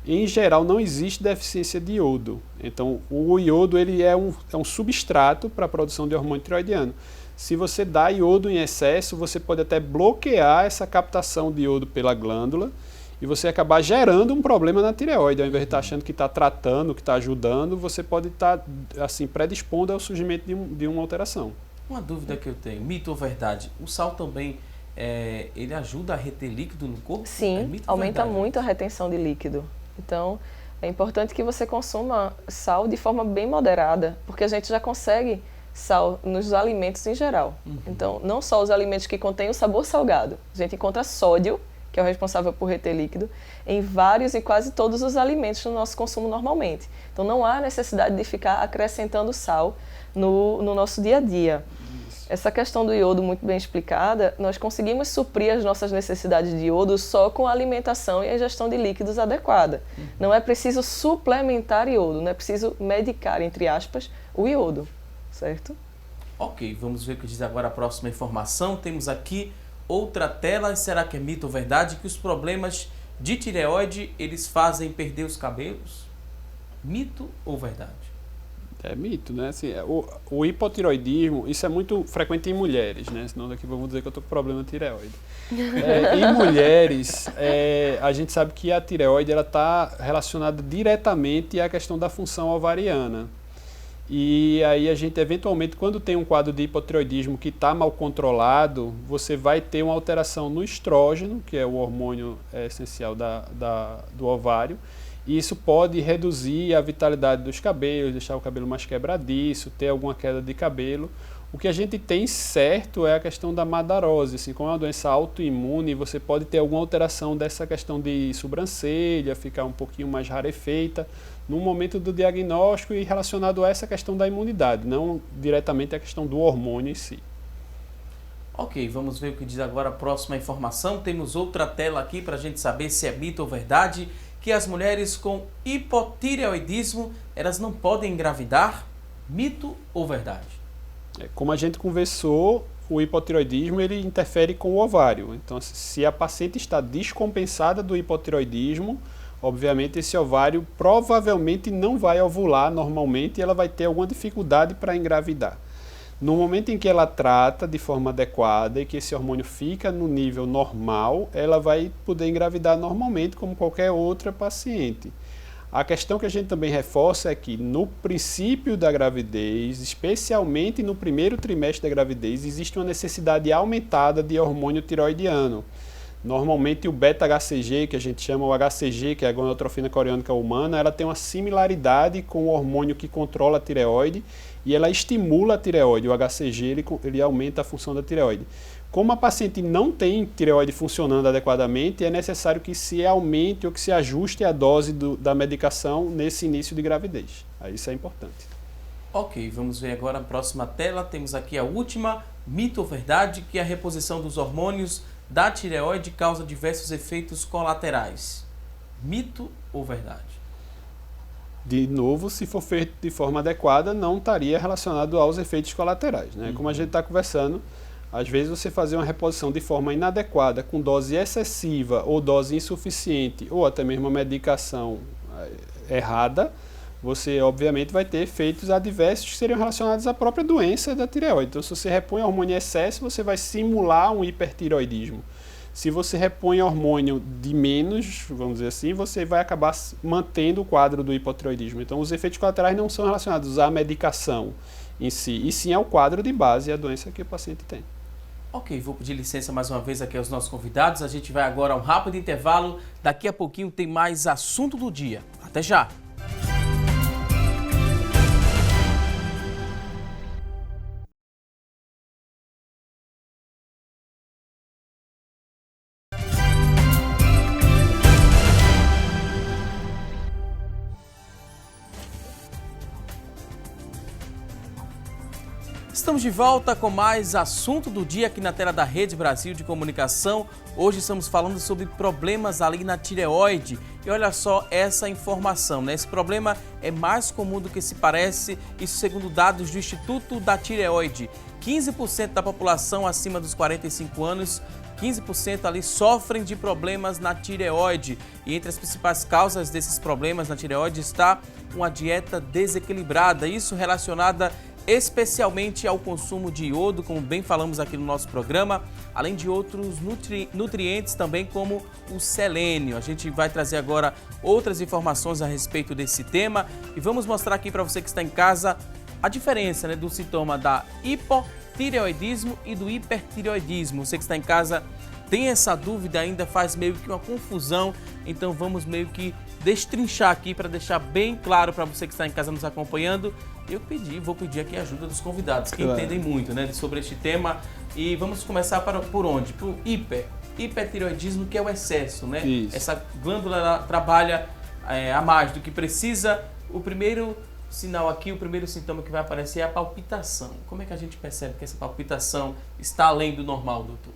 em geral não existe deficiência de iodo. Então o iodo ele é um substrato para a produção de hormônio tireoidiano. Se você dá iodo em excesso, você pode até bloquear essa captação de iodo pela glândula e você acabar gerando um problema na tireoide. Ao invés de estar achando que está tratando, que está ajudando, você pode estar assim, predispondo ao surgimento de uma alteração.
Uma dúvida que eu tenho, mito ou verdade, o sal também ele ajuda a reter líquido no corpo?
Sim, aumenta muito a retenção de líquido. Então, é importante que você consuma sal de forma bem moderada, porque a gente já consegue sal nos alimentos em geral. Então, não só os alimentos que contêm o sabor salgado. A gente encontra sódio, que é o responsável por reter líquido, em vários e quase todos os alimentos no nosso consumo normalmente. Então, não há necessidade de ficar acrescentando sal no nosso dia a dia. Essa questão do iodo muito bem explicada, nós conseguimos suprir as nossas necessidades de iodo só com a alimentação e a ingestão de líquidos adequada. Não é preciso suplementar iodo, não é preciso medicar, entre aspas, o iodo, certo?
Ok, vamos ver o que diz agora a próxima informação. Temos aqui outra tela. Será que é mito ou verdade que os problemas de tireoide, eles fazem perder os cabelos? Mito ou verdade?
É mito, né? Assim, o hipotireoidismo, isso é muito frequente em mulheres, né? Senão daqui vamos dizer que eu estou com problema de tireoide. Em mulheres, a gente sabe que a tireoide está relacionada diretamente à questão da função ovariana. E aí a gente, eventualmente, quando tem um quadro de hipotireoidismo que está mal controlado, você vai ter uma alteração no estrógeno, que é o hormônio essencial do ovário, e isso pode reduzir a vitalidade dos cabelos, deixar o cabelo mais quebradiço, ter alguma queda de cabelo. O que a gente tem certo é a questão da madarose. Assim, como é uma doença autoimune, você pode ter alguma alteração dessa questão de sobrancelha, ficar um pouquinho mais rarefeita no momento do diagnóstico e relacionado a essa questão da imunidade, não diretamente a questão do hormônio em si.
Ok, vamos ver o que diz agora a próxima informação. Temos outra tela aqui para a gente saber se é mito ou verdade que as mulheres com hipotireoidismo, elas não podem engravidar? Mito ou verdade?
Como a gente conversou, o hipotireoidismo ele interfere com o ovário. Então, se a paciente está descompensada do hipotireoidismo, obviamente esse ovário provavelmente não vai ovular normalmente e ela vai ter alguma dificuldade para engravidar. No momento em que ela trata de forma adequada e que esse hormônio fica no nível normal, ela vai poder engravidar normalmente como qualquer outra paciente. A questão que a gente também reforça é que no princípio da gravidez, especialmente no primeiro trimestre da gravidez, existe uma necessidade aumentada de hormônio tireoidiano. Normalmente o beta-HCG, que a gente chama o HCG, que é a gonadotrofina coriônica humana, ela tem uma similaridade com o hormônio que controla a tireoide e ela estimula a tireoide. O HCG ele aumenta a função da tireoide. Como a paciente não tem tireoide funcionando adequadamente, é necessário que se aumente ou que se ajuste a dose da medicação nesse início de gravidez. Aí isso é importante.
Ok, vamos ver agora a próxima tela. Temos aqui a última, mito ou verdade, que a reposição dos hormônios da tireoide causa diversos efeitos colaterais. Mito ou verdade?
De novo, se for feito de forma adequada, não estaria relacionado aos efeitos colaterais, né? Como a gente está conversando, às vezes você fazer uma reposição de forma inadequada, com dose excessiva ou dose insuficiente, ou até mesmo uma medicação errada, você obviamente vai ter efeitos adversos que seriam relacionados à própria doença da tireoide. Então, se você repõe hormônio em excesso, você vai simular um hipertireoidismo. Se você repõe hormônio de menos, vamos dizer assim, você vai acabar mantendo o quadro do hipotireoidismo. Então, os efeitos colaterais não são relacionados à medicação em si, e sim ao quadro de base e à doença que o paciente tem.
Ok, vou pedir licença mais uma vez aqui aos nossos convidados. A gente vai agora a um rápido intervalo. Daqui a pouquinho tem mais assunto do dia. Até já! Estamos de volta com mais assunto do dia aqui na tela da Rede Brasil de Comunicação. Hoje estamos falando sobre problemas ali na tireoide. E olha só essa informação, né? Esse problema é mais comum do que se parece, isso segundo dados do Instituto da Tireoide. 15% da população acima dos 45 anos, 15% ali sofrem de problemas na tireoide. E entre as principais causas desses problemas na tireoide está uma dieta desequilibrada, isso relacionada especialmente ao consumo de iodo, como bem falamos aqui no nosso programa, além de outros nutrientes também, como o selênio. A gente vai trazer agora outras informações a respeito desse tema e vamos mostrar aqui para você que está em casa a diferença, né, do sintoma da hipotireoidismo e do hipertireoidismo. Você que está em casa tem essa dúvida ainda, faz meio que uma confusão, então vamos meio que destrinchar aqui para deixar bem claro para você que está em casa nos acompanhando. Vou pedir aqui a ajuda dos convidados, que entendem muito, né, sobre este tema. E vamos começar por onde? Por hipertireoidismo, que é o excesso, né?
Isso.
Essa glândula ela trabalha a mais do que precisa. O primeiro sinal aqui, o primeiro sintoma que vai aparecer é a palpitação. Como é que a gente percebe que essa palpitação está além do normal, doutor?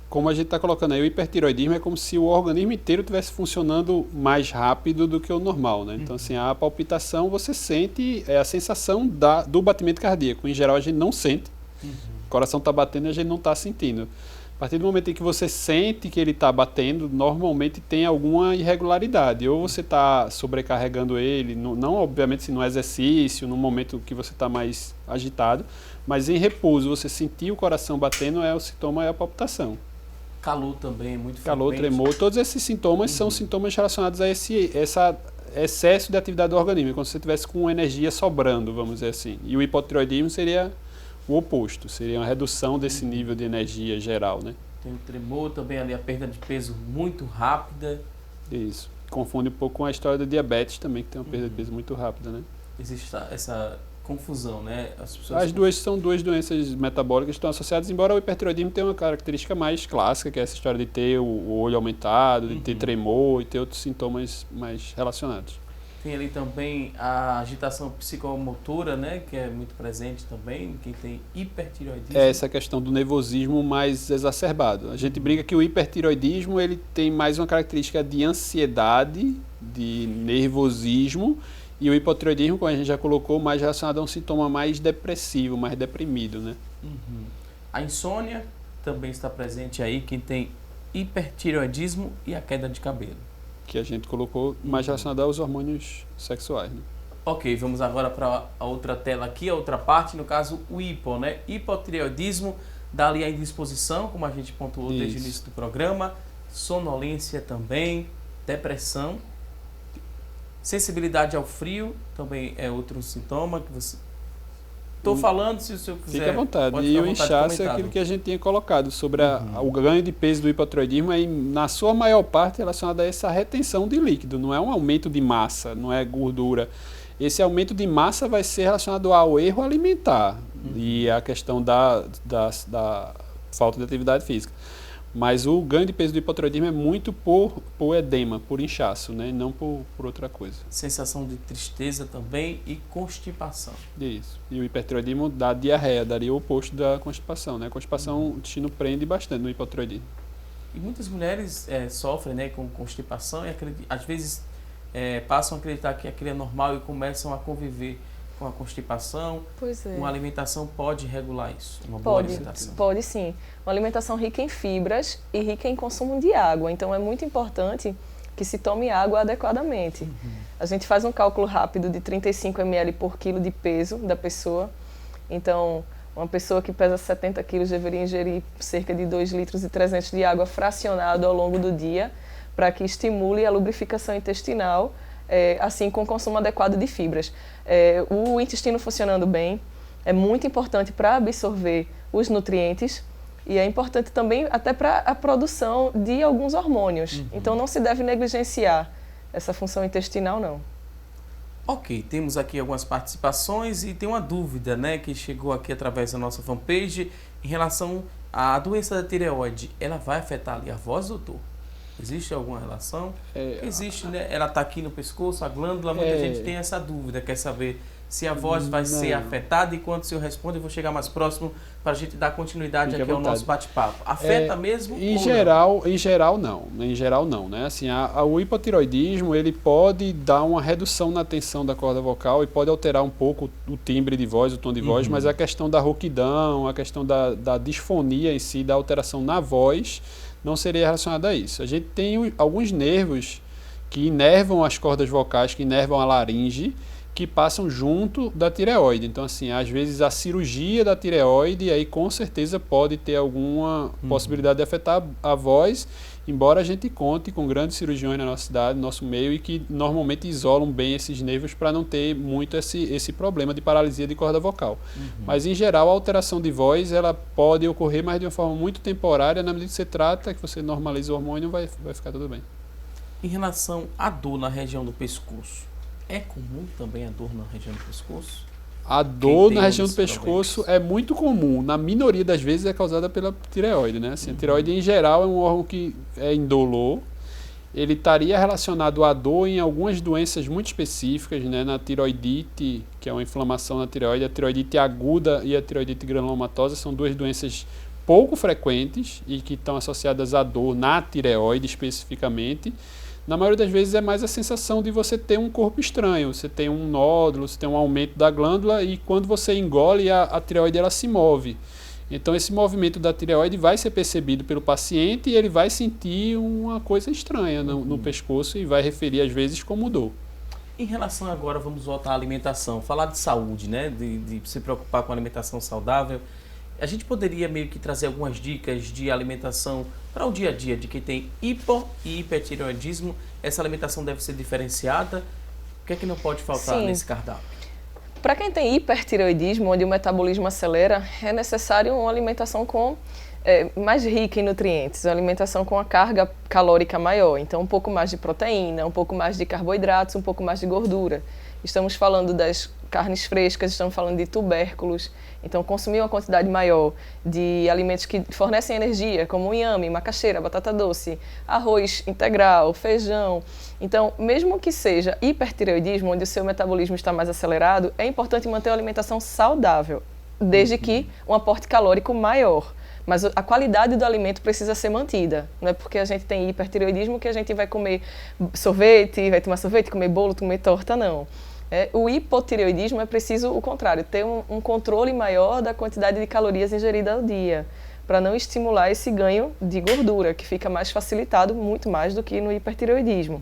Como a gente está colocando aí, o hipertireoidismo é como se o organismo inteiro estivesse funcionando mais rápido do que o normal, né? Então, assim, a palpitação você sente, é a sensação do batimento cardíaco. Em geral, a gente não sente. O coração está batendo e a gente não está sentindo. A partir do momento em que você sente que ele está batendo, normalmente tem alguma irregularidade. Ou você está sobrecarregando ele, não obviamente se no exercício, no momento que você está mais agitado, mas em repouso, você sentir o coração batendo, o sintoma é a palpitação.
Calor também é muito frequente.
Calor, tremor, todos esses sintomas são sintomas relacionados a esse excesso de atividade do organismo, como se você estivesse com energia sobrando, vamos dizer assim. E o hipotireoidismo seria o oposto, seria uma redução desse nível de energia geral, né?
Tem o tremor também ali, a perda de peso muito rápida.
Isso. Confunde um pouco com a história do diabetes também, que tem uma perda de peso muito rápida, né?
Existe essa confusão, né?
As duas são duas doenças metabólicas que estão associadas, embora o hipertireoidismo tenha uma característica mais clássica, que é essa história de ter o olho aumentado, de ter tremor e ter outros sintomas mais relacionados.
Tem ali também a agitação psicomotora, né, que é muito presente também, quem tem hipertireoidismo.
É essa questão do nervosismo mais exacerbado. A gente brinca que o hipertireoidismo ele tem mais uma característica de ansiedade, de nervosismo, e o hipotireoidismo, como a gente já colocou, mais relacionado a um sintoma mais depressivo, mais deprimido, né?
A insônia também está presente aí, quem tem hipertireoidismo e a queda de cabelo.
Que a gente colocou mais relacionado aos hormônios sexuais, né?
Ok, vamos agora para a outra tela aqui, a outra parte, no caso o hipo, né? Hipotireoidismo dá ali a indisposição, como a gente pontuou desde o início do programa, sonolência também, depressão, sensibilidade ao frio também é outro sintoma que você... Estou falando, se o senhor quiser...
Fique à vontade. E o inchaço é aquilo que a gente tinha colocado sobre o ganho de peso do hipotireoidismo é, na sua maior parte, relacionado a essa retenção de líquido. Não é um aumento de massa, não é gordura. Esse aumento de massa vai ser relacionado ao erro alimentar e a questão da falta de atividade física. Mas o ganho de peso do hipotireoidismo é muito por edema, por inchaço, né? Não por outra coisa.
Sensação de tristeza também e constipação.
Isso. E o hipertireoidismo dá diarreia, daria o oposto da constipação, né? A constipação, o intestino prende bastante no hipotireoidismo.
E muitas mulheres sofrem, né, com constipação e às vezes passam a acreditar que aquilo é normal e começam a conviver com a constipação.
Pois é.
Uma alimentação pode regular isso? Uma boa alimentação?
Pode sim. Uma alimentação rica em fibras e rica em consumo de água. Então é muito importante que se tome água adequadamente. A gente faz um cálculo rápido de 35 ml por quilo de peso da pessoa. Então, uma pessoa que pesa 70 quilos deveria ingerir cerca de 2,3 litros de água fracionado ao longo do dia para que estimule a lubrificação intestinal, assim com o consumo adequado de fibras. O intestino funcionando bem é muito importante para absorver os nutrientes e é importante também até para a produção de alguns hormônios. Então não se deve negligenciar essa função intestinal, não.
Ok, temos aqui algumas participações e tem uma dúvida, né, que chegou aqui através da nossa fanpage em relação à doença da tireoide. Ela vai afetar ali a voz, doutor? Existe alguma relação? Existe, né? Ela está aqui no pescoço, a glândula, muita gente tem essa dúvida, quer saber se a voz vai ser afetada, e quando o senhor responde, eu vou chegar mais próximo para a gente dar continuidade aqui ao nosso bate-papo. Afeta mesmo?
Em geral não, né? Assim, o hipotireoidismo, ele pode dar uma redução na tensão da corda vocal e pode alterar um pouco o timbre de voz, o tom de voz, mas a questão da rouquidão, a questão da disfonia em si, da alteração na voz, não seria relacionada a isso. A gente tem alguns nervos que inervam as cordas vocais, que inervam a laringe, que passam junto da tireoide. Então, assim, às vezes a cirurgia da tireoide aí com certeza pode ter alguma possibilidade de afetar a voz, embora a gente conte com grandes cirurgiões na nossa cidade, no nosso meio, e que normalmente isolam bem esses nervos para não ter muito esse problema de paralisia de corda vocal. Mas, em geral, a alteração de voz ela pode ocorrer, mas de uma forma muito temporária. Na medida que você trata, que você normaliza o hormônio, vai ficar tudo bem.
Em relação à dor na região do pescoço, é comum também a dor na região do pescoço?
A dor na região do pescoço é muito comum. Na minoria das vezes é causada pela tireoide, né? Assim, a tireoide, em geral, é um órgão que é indolor ele estaria relacionado à dor em algumas doenças muito específicas, né? Na tiroidite, que é uma inflamação na tireoide, a tiroidite aguda e a tiroidite granulomatosa são duas doenças pouco frequentes e que estão associadas à dor na tireoide especificamente. Na maioria das vezes é mais a sensação de você ter um corpo estranho, você tem um nódulo, você tem um aumento da glândula e quando você engole a tireoide ela se move. Então esse movimento da tireoide vai ser percebido pelo paciente e ele vai sentir uma coisa estranha no pescoço e vai referir às vezes como dor.
Em relação agora, vamos voltar à alimentação, falar de saúde, né? De se preocupar com a alimentação saudável. A gente poderia meio que trazer algumas dicas de alimentação para o dia a dia, de quem tem hipo e hipertireoidismo. Essa alimentação deve ser diferenciada. O que é que não pode faltar nesse cardápio?
Para quem tem hipertireoidismo, onde o metabolismo acelera, é necessário uma alimentação mais rica em nutrientes, uma alimentação com uma carga calórica maior. Então, um pouco mais de proteína, um pouco mais de carboidratos, um pouco mais de gordura. Estamos falando das carnes frescas, estamos falando de tubérculos. Então, consumir uma quantidade maior de alimentos que fornecem energia, como o inhame, macaxeira, batata doce, arroz integral, feijão. Então, mesmo que seja hipertireoidismo, onde o seu metabolismo está mais acelerado, é importante manter uma alimentação saudável, desde que um aporte calórico maior. Mas a qualidade do alimento precisa ser mantida. Não é porque a gente tem hipertireoidismo que a gente vai comer sorvete, vai tomar sorvete, comer bolo, comer torta, não. O hipotireoidismo é preciso o contrário, ter um controle maior da quantidade de calorias ingeridas ao dia, para não estimular esse ganho de gordura, que fica mais facilitado, muito mais do que no hipertireoidismo.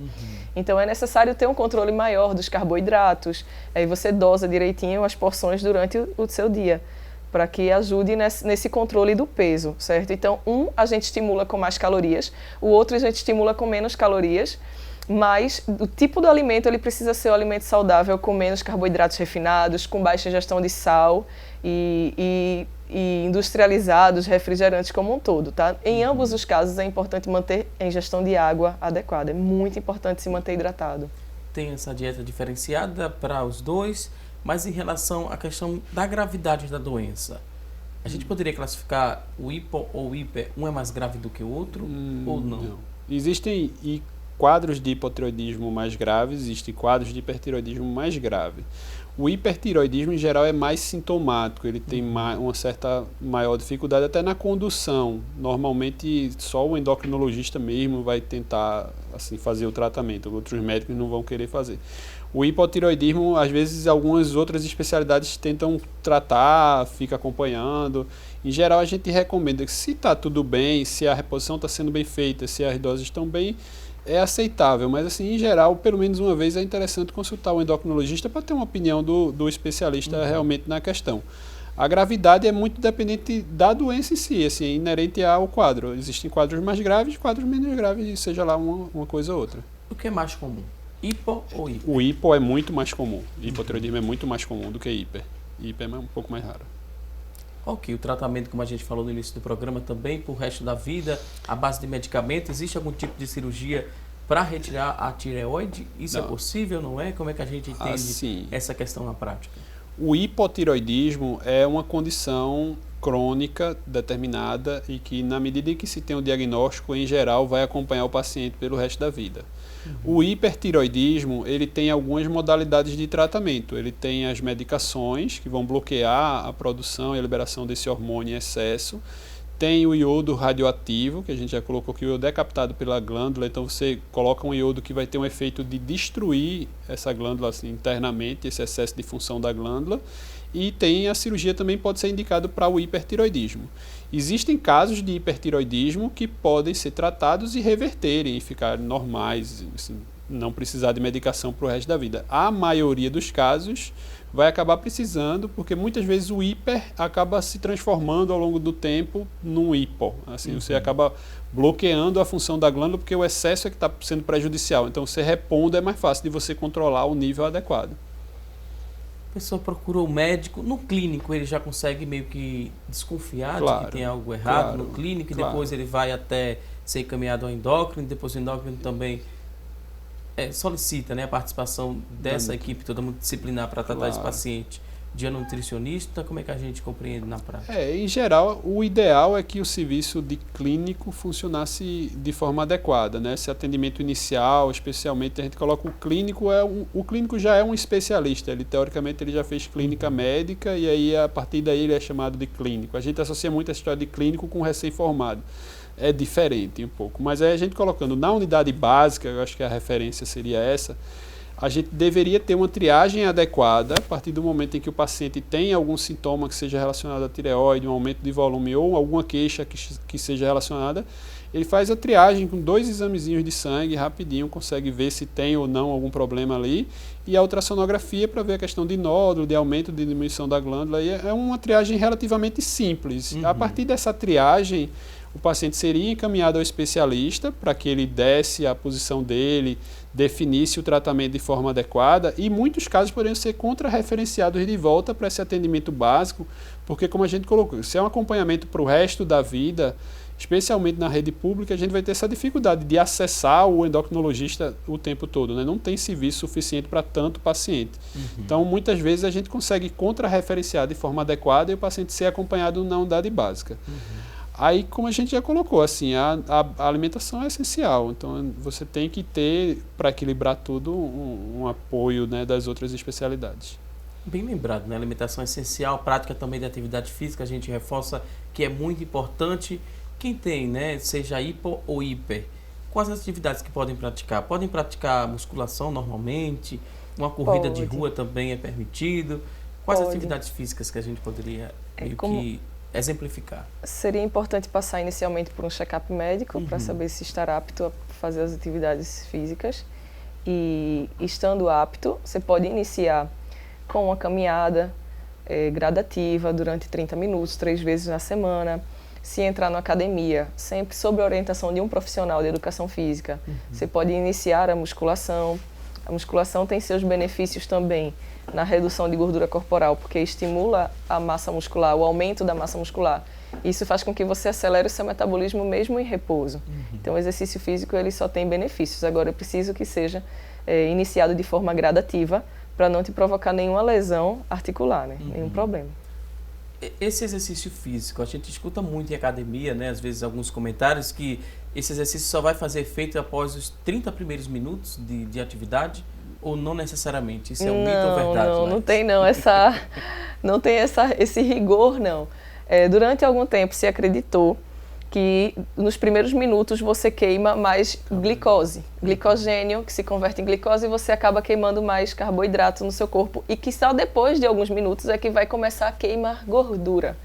Então é necessário ter um controle maior dos carboidratos, aí você dosa direitinho as porções durante o seu dia, para que ajude nesse controle do peso, certo? Então, a gente estimula com mais calorias, o outro a gente estimula com menos calorias, mas o tipo do alimento ele precisa ser um alimento saudável, com menos carboidratos refinados, com baixa ingestão de sal e industrializados, refrigerantes como um todo, tá? Em ambos os casos é importante manter a ingestão de água adequada, é muito importante se manter hidratado.
Tem essa dieta diferenciada para os dois, mas em relação à questão da gravidade da doença, a gente poderia classificar o hipo ou o hiper, um é mais grave do que o outro ou não?
Existem quadros de hipotireoidismo mais graves, existem quadros de hipertireoidismo mais graves. O hipertireoidismo, em geral, é mais sintomático, ele tem uma certa maior dificuldade até na condução. Normalmente, só o endocrinologista mesmo vai tentar assim, fazer o tratamento, outros médicos não vão querer fazer. O hipotireoidismo, às vezes, algumas outras especialidades tentam tratar, fica acompanhando. Em geral, a gente recomenda que se está tudo bem, se a reposição está sendo bem feita, se as doses estão bem, é aceitável, mas assim, em geral, pelo menos uma vez é interessante consultar o endocrinologista para ter uma opinião do especialista realmente na questão. A gravidade é muito dependente da doença em si, assim, é inerente ao quadro. Existem quadros mais graves, quadros menos graves, seja lá uma coisa ou outra.
O que é mais comum? Hipo ou hiper?
O hipo é muito mais comum. Hipotireoidismo é muito mais comum do que hiper. Hiper é um pouco mais raro.
Ok, o tratamento, como a gente falou no início do programa, também para o resto da vida, à base de medicamento, existe algum tipo de cirurgia para retirar a tireoide? Isso não. É possível, não é? Como é que a gente entende essa questão na prática?
O hipotireoidismo é uma condição crônica determinada e que, na medida em que se tem o diagnóstico, em geral, vai acompanhar o paciente pelo resto da vida. O hipertireoidismo, ele tem algumas modalidades de tratamento. Ele tem as medicações que vão bloquear a produção e a liberação desse hormônio em excesso. Tem o iodo radioativo, que a gente já colocou aqui, o iodo é captado pela glândula, então você coloca um iodo que vai ter um efeito de destruir essa glândula assim, internamente, esse excesso de função da glândula. E tem a cirurgia também pode ser indicado para o hipertireoidismo. Existem casos de hipertireoidismo que podem ser tratados e reverterem e ficarem normais, assim, não precisar de medicação para o resto da vida. A maioria dos casos vai acabar precisando, porque muitas vezes o hiper acaba se transformando ao longo do tempo num hipo. Assim, você acaba bloqueando a função da glândula porque o excesso é que está sendo prejudicial. Então, você repondo é mais fácil de você controlar o nível adequado.
A pessoa procurou o médico, no clínico ele já consegue meio que desconfiar de que tem algo errado no clínico, e depois ele vai até ser encaminhado ao endócrino, depois o endócrino também solicita, né, a participação dessa equipe toda multidisciplinar para tratar esse paciente. de nutricionista? Como é que a gente compreende na prática?
Em geral, o ideal é que o serviço de clínico funcionasse de forma adequada, né? Esse atendimento inicial, especialmente, a gente coloca o clínico, o clínico já é um especialista, ele teoricamente ele já fez clínica médica e aí a partir daí ele é chamado de clínico. A gente associa muito essa história de clínico com recém-formado. É diferente um pouco, mas aí a gente colocando na unidade básica, eu acho que a referência seria essa, a gente deveria ter uma triagem adequada a partir do momento em que o paciente tem algum sintoma que seja relacionado à tireoide, um aumento de volume ou alguma queixa que seja relacionada, ele faz a triagem com 2 examezinhos de sangue, rapidinho, consegue ver se tem ou não algum problema ali, e a ultrassonografia para ver a questão de nódulo, de aumento, de diminuição da glândula, e é uma triagem relativamente simples. A partir dessa triagem, o paciente seria encaminhado ao especialista para que ele desse a posição dele, definisse o tratamento de forma adequada e, em muitos casos, poderiam ser contra-referenciados de volta para esse atendimento básico, porque, como a gente colocou, se é um acompanhamento para o resto da vida, especialmente na rede pública, a gente vai ter essa dificuldade de acessar o endocrinologista o tempo todo, né? Não tem serviço suficiente para tanto paciente. Então, muitas vezes, a gente consegue contra-referenciar de forma adequada e o paciente ser acompanhado na unidade básica. Aí, como a gente já colocou, assim, a alimentação é essencial. Então, você tem que ter, para equilibrar tudo, um apoio, né, das outras especialidades.
Bem lembrado, né? Alimentação é essencial, prática também de atividade física, a gente reforça que é muito importante. Quem tem, né, seja hipo ou hiper, quais as atividades que podem praticar? Podem praticar musculação normalmente? Uma corrida de rua também é permitido? Quais atividades físicas que a gente poderia meio que exemplificar?
Seria importante passar inicialmente por um check-up médico para saber se estará apto a fazer as atividades físicas. E estando apto, você pode iniciar com uma caminhada gradativa durante 30 minutos, 3 vezes na semana. Se entrar na academia, sempre sob a orientação de um profissional de educação física, você pode iniciar a musculação. A musculação tem seus benefícios também na redução de gordura corporal, porque estimula a massa muscular, o aumento da massa muscular. Isso faz com que você acelere o seu metabolismo mesmo em repouso. Então, o exercício físico ele só tem benefícios. Agora, é preciso que seja iniciado de forma gradativa para não te provocar nenhuma lesão articular, né? Nenhum problema.
Esse exercício físico, a gente escuta muito em academia, né? Às vezes alguns comentários que esse exercício só vai fazer efeito após os 30 primeiros minutos de atividade, ou não necessariamente? Isso é um mito ou verdade?
Não tem não, não tem esse rigor, não. Durante algum tempo se acreditou que nos primeiros minutos você queima mais glicose, glicogênio que se converte em glicose e você acaba queimando mais carboidrato no seu corpo e que só depois de alguns minutos é que vai começar a queimar gordura.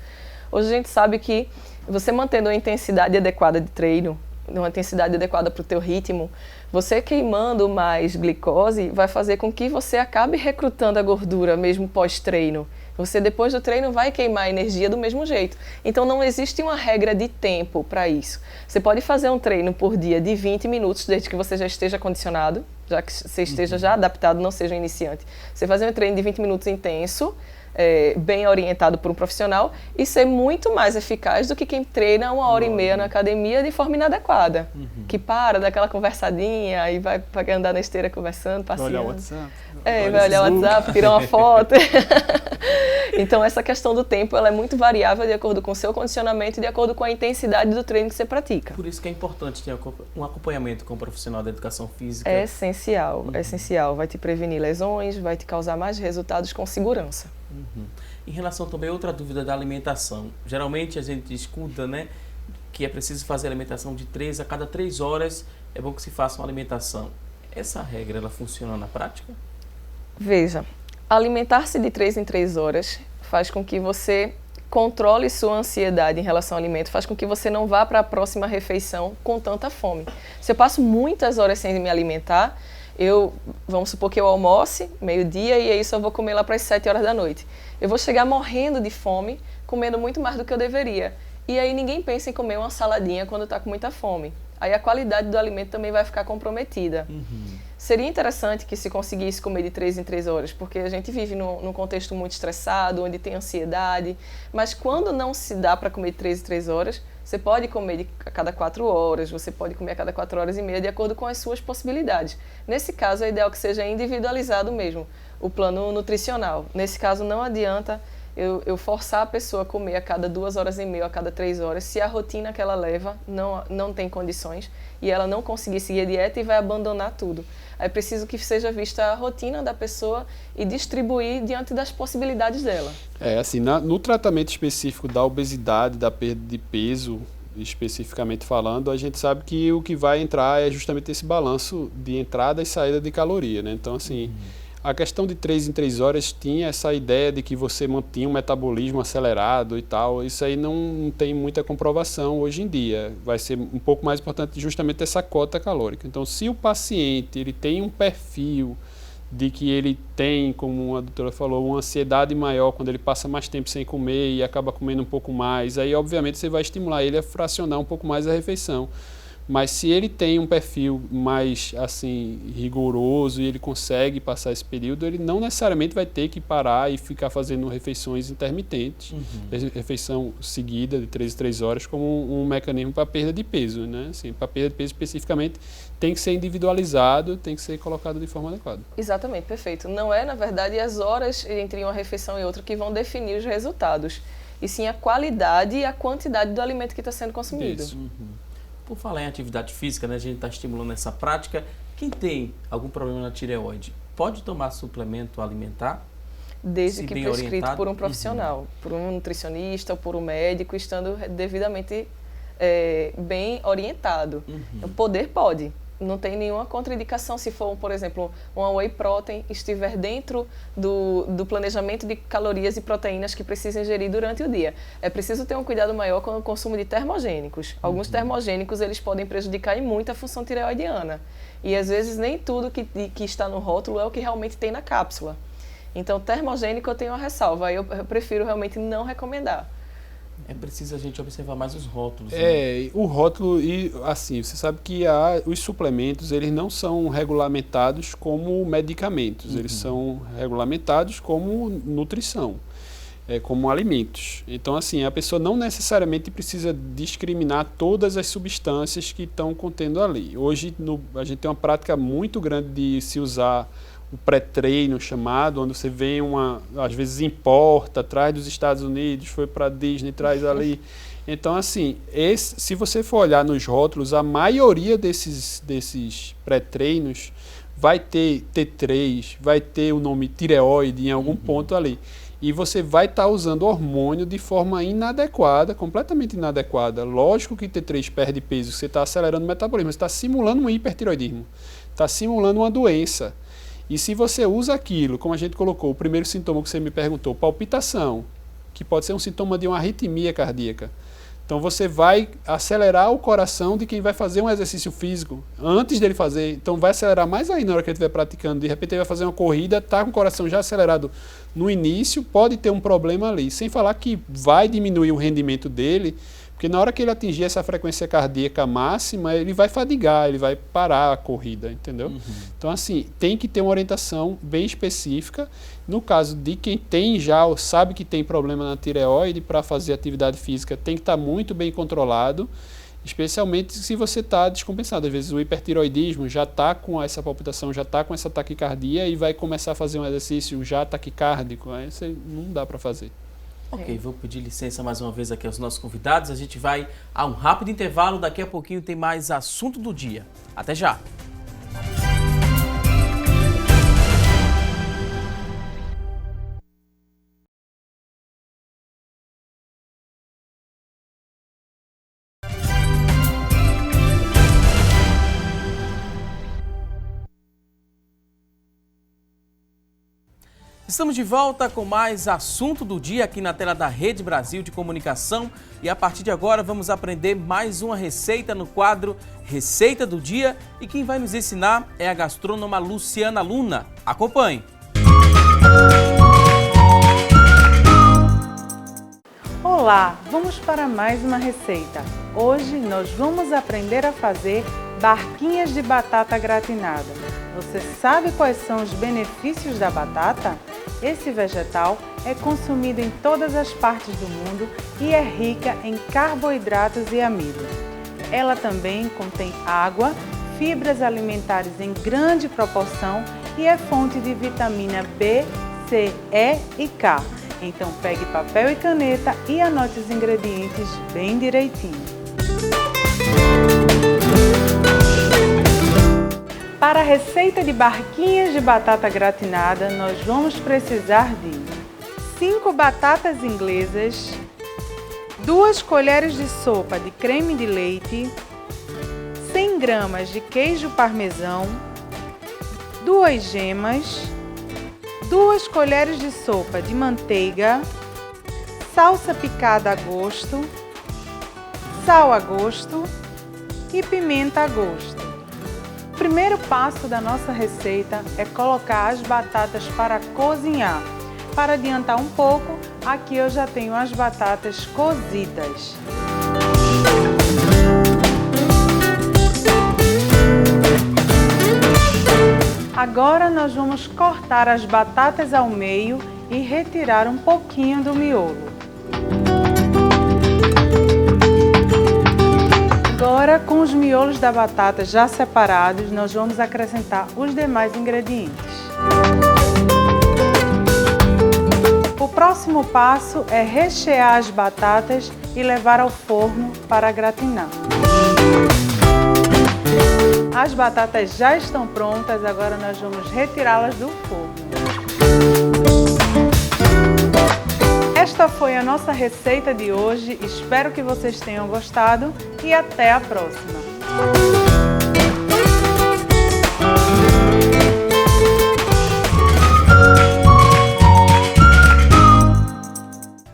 Hoje a gente sabe que você mantendo uma intensidade adequada de treino, uma intensidade adequada para o teu ritmo, você queimando mais glicose vai fazer com que você acabe recrutando a gordura mesmo pós-treino. Você depois do treino vai queimar energia do mesmo jeito. Então não existe uma regra de tempo para isso. Você pode fazer um treino por dia de 20 minutos, desde que você já esteja condicionado, já que você esteja já adaptado, não seja um iniciante. Você fazer um treino de 20 minutos intenso, bem orientado por um profissional e ser muito mais eficaz do que quem treina 1h30 na academia de forma inadequada. Que para, dá aquela conversadinha e vai andar na esteira conversando, passeando.
Vai olhar o WhatsApp.
Vai olhar o WhatsApp, tirar uma foto. Então essa questão do tempo ela é muito variável de acordo com o seu condicionamento e de acordo com a intensidade do treino que você pratica.
Por isso que é importante ter um acompanhamento com um profissional da educação física.
É essencial, é essencial. Vai te prevenir lesões, vai te causar mais resultados com segurança.
Em relação também a outra dúvida da alimentação, geralmente a gente escuta, né, que é preciso fazer alimentação de 3 a cada 3 horas, é bom que se faça uma alimentação. Essa regra, ela funciona na prática?
Veja, alimentar-se de 3 em 3 horas faz com que você controle sua ansiedade em relação ao alimento, faz com que você não vá para a próxima refeição com tanta fome. Se eu passo muitas horas sem me alimentar, vamos supor que eu almoce meio-dia e aí só vou comer lá para as 7 horas da noite. Eu vou chegar morrendo de fome, comendo muito mais do que eu deveria. E aí ninguém pensa em comer uma saladinha quando está com muita fome. Aí a qualidade do alimento também vai ficar comprometida. Seria interessante que se conseguisse comer de 3 em 3 horas, porque a gente vive num contexto muito estressado, onde tem ansiedade. Mas quando não se dá para comer de 3 em 3 horas, Você pode comer a cada 4 horas, você pode comer a cada 4 horas e meia, de acordo com as suas possibilidades. Nesse caso, é ideal que seja individualizado mesmo, o plano nutricional. Nesse caso, não adianta eu forçar a pessoa a comer a cada 2 horas e meia, a cada 3 horas, se a rotina que ela leva não tem condições e ela não conseguir seguir a dieta e vai abandonar tudo. É preciso que seja vista a rotina da pessoa e distribuir diante das possibilidades dela.
Assim, no tratamento específico da obesidade, da perda de peso, especificamente falando, a gente sabe que o que vai entrar é justamente esse balanço de entrada e saída de caloria, né? Então, assim, a questão de 3 em 3 horas tinha essa ideia de que você mantinha um metabolismo acelerado e tal. Isso aí não tem muita comprovação hoje em dia. Vai ser um pouco mais importante justamente essa cota calórica. Então, se o paciente ele tem um perfil de que ele tem, como a doutora falou, uma ansiedade maior quando ele passa mais tempo sem comer e acaba comendo um pouco mais, aí obviamente você vai estimular ele a fracionar um pouco mais a refeição. Mas se ele tem um perfil mais assim rigoroso e ele consegue passar esse período, ele não necessariamente vai ter que parar e ficar fazendo refeições intermitentes, refeição seguida de 3 em 3 horas como um mecanismo para perda de peso, né? Assim, para perda de peso especificamente tem que ser individualizado, tem que ser colocado de forma adequada.
Exatamente, perfeito. Não é, na verdade, as horas entre uma refeição e outra que vão definir os resultados, e sim a qualidade e a quantidade do alimento que está sendo consumido.
Isso.
Por falar em atividade física, né, a gente está estimulando essa prática. Quem tem algum problema na tireoide, pode tomar suplemento alimentar?
Desde
Se
que
bem
prescrito
orientado?
por um profissional, por um nutricionista ou por um médico, estando devidamente bem orientado. O poder pode. Não tem nenhuma contraindicação se for, por exemplo, uma whey protein estiver dentro do planejamento de calorias e proteínas que precisa ingerir durante o dia. É preciso ter um cuidado maior com o consumo de termogênicos. Alguns termogênicos eles podem prejudicar e muito a função tireoidiana. E às vezes nem tudo que está no rótulo é o que realmente tem na cápsula. Então, termogênico eu tenho uma ressalva, eu prefiro realmente não recomendar.
É preciso a gente observar mais os rótulos.
Né? O rótulo, e assim, você sabe que os suplementos, eles não são regulamentados como medicamentos, eles são regulamentados como nutrição, como alimentos. Então, assim, a pessoa não necessariamente precisa discriminar todas as substâncias que estão contendo ali. Hoje, a gente tem uma prática muito grande de se usar o pré-treino chamado, onde você vem às vezes importa, traz dos Estados Unidos, foi para a Disney, traz ali. Então, assim, se você for olhar nos rótulos, a maioria desses pré-treinos vai ter T3, vai ter o nome tireoide em algum ponto ali. E você vai estar usando hormônio de forma inadequada, completamente inadequada. Lógico que T3 perde peso, você está acelerando o metabolismo, você está simulando um hipertireoidismo, está simulando uma doença. E se você usa aquilo, como a gente colocou, o primeiro sintoma que você me perguntou, palpitação, que pode ser um sintoma de uma arritmia cardíaca. Então você vai acelerar o coração de quem vai fazer um exercício físico antes dele fazer. Então vai acelerar mais ainda na hora que ele estiver praticando. De repente ele vai fazer uma corrida, está com o coração já acelerado no início, pode ter um problema ali. Sem falar que vai diminuir o rendimento dele, porque na hora que ele atingir essa frequência cardíaca máxima, ele vai fadigar, ele vai parar a corrida, entendeu? Então, assim, tem que ter uma orientação bem específica. No caso de quem tem já ou sabe que tem problema na tireoide, para fazer atividade física, tem que estar muito bem controlado, especialmente se você está descompensado. Às vezes o hipertireoidismo já está com essa palpitação, já está com essa taquicardia e vai começar a fazer um exercício já taquicárdico, aí não dá para fazer.
Ok, vou pedir licença mais uma vez aqui aos nossos convidados. A gente vai a um rápido intervalo, daqui a pouquinho tem mais assunto do dia. Até já! Estamos de volta com mais assunto do dia aqui na tela da Rede Brasil de Comunicação e a partir de agora vamos aprender mais uma receita no quadro Receita do Dia e quem vai nos ensinar é a gastrônoma Luciana Luna. Acompanhe!
Olá, vamos para mais uma receita. Hoje nós vamos aprender a fazer barquinhas de batata gratinada. Você sabe quais são os benefícios da batata? Esse vegetal é consumido em todas as partes do mundo e é rica em carboidratos e amido. Ela também contém água, fibras alimentares em grande proporção e é fonte de vitamina B, C, E e K. Então pegue papel e caneta e anote os ingredientes bem direitinho. Para a receita de barquinhas de batata gratinada, nós vamos precisar de 5 batatas inglesas, 2 colheres de sopa de creme de leite, 100 gramas de queijo parmesão, 2 gemas, 2 colheres de sopa de manteiga, salsa picada a gosto, sal a gosto e pimenta a gosto. O primeiro passo da nossa receita é colocar as batatas para cozinhar. Para adiantar um pouco, aqui eu já tenho as batatas cozidas. Agora nós vamos cortar as batatas ao meio e retirar um pouquinho do miolo. Agora, com os miolos da batata já separados, nós vamos acrescentar os demais ingredientes. O próximo passo é rechear as batatas e levar ao forno para gratinar. As batatas já estão prontas, agora nós vamos retirá-las do forno. Esta foi a nossa receita de hoje, espero que vocês tenham gostado e até a próxima!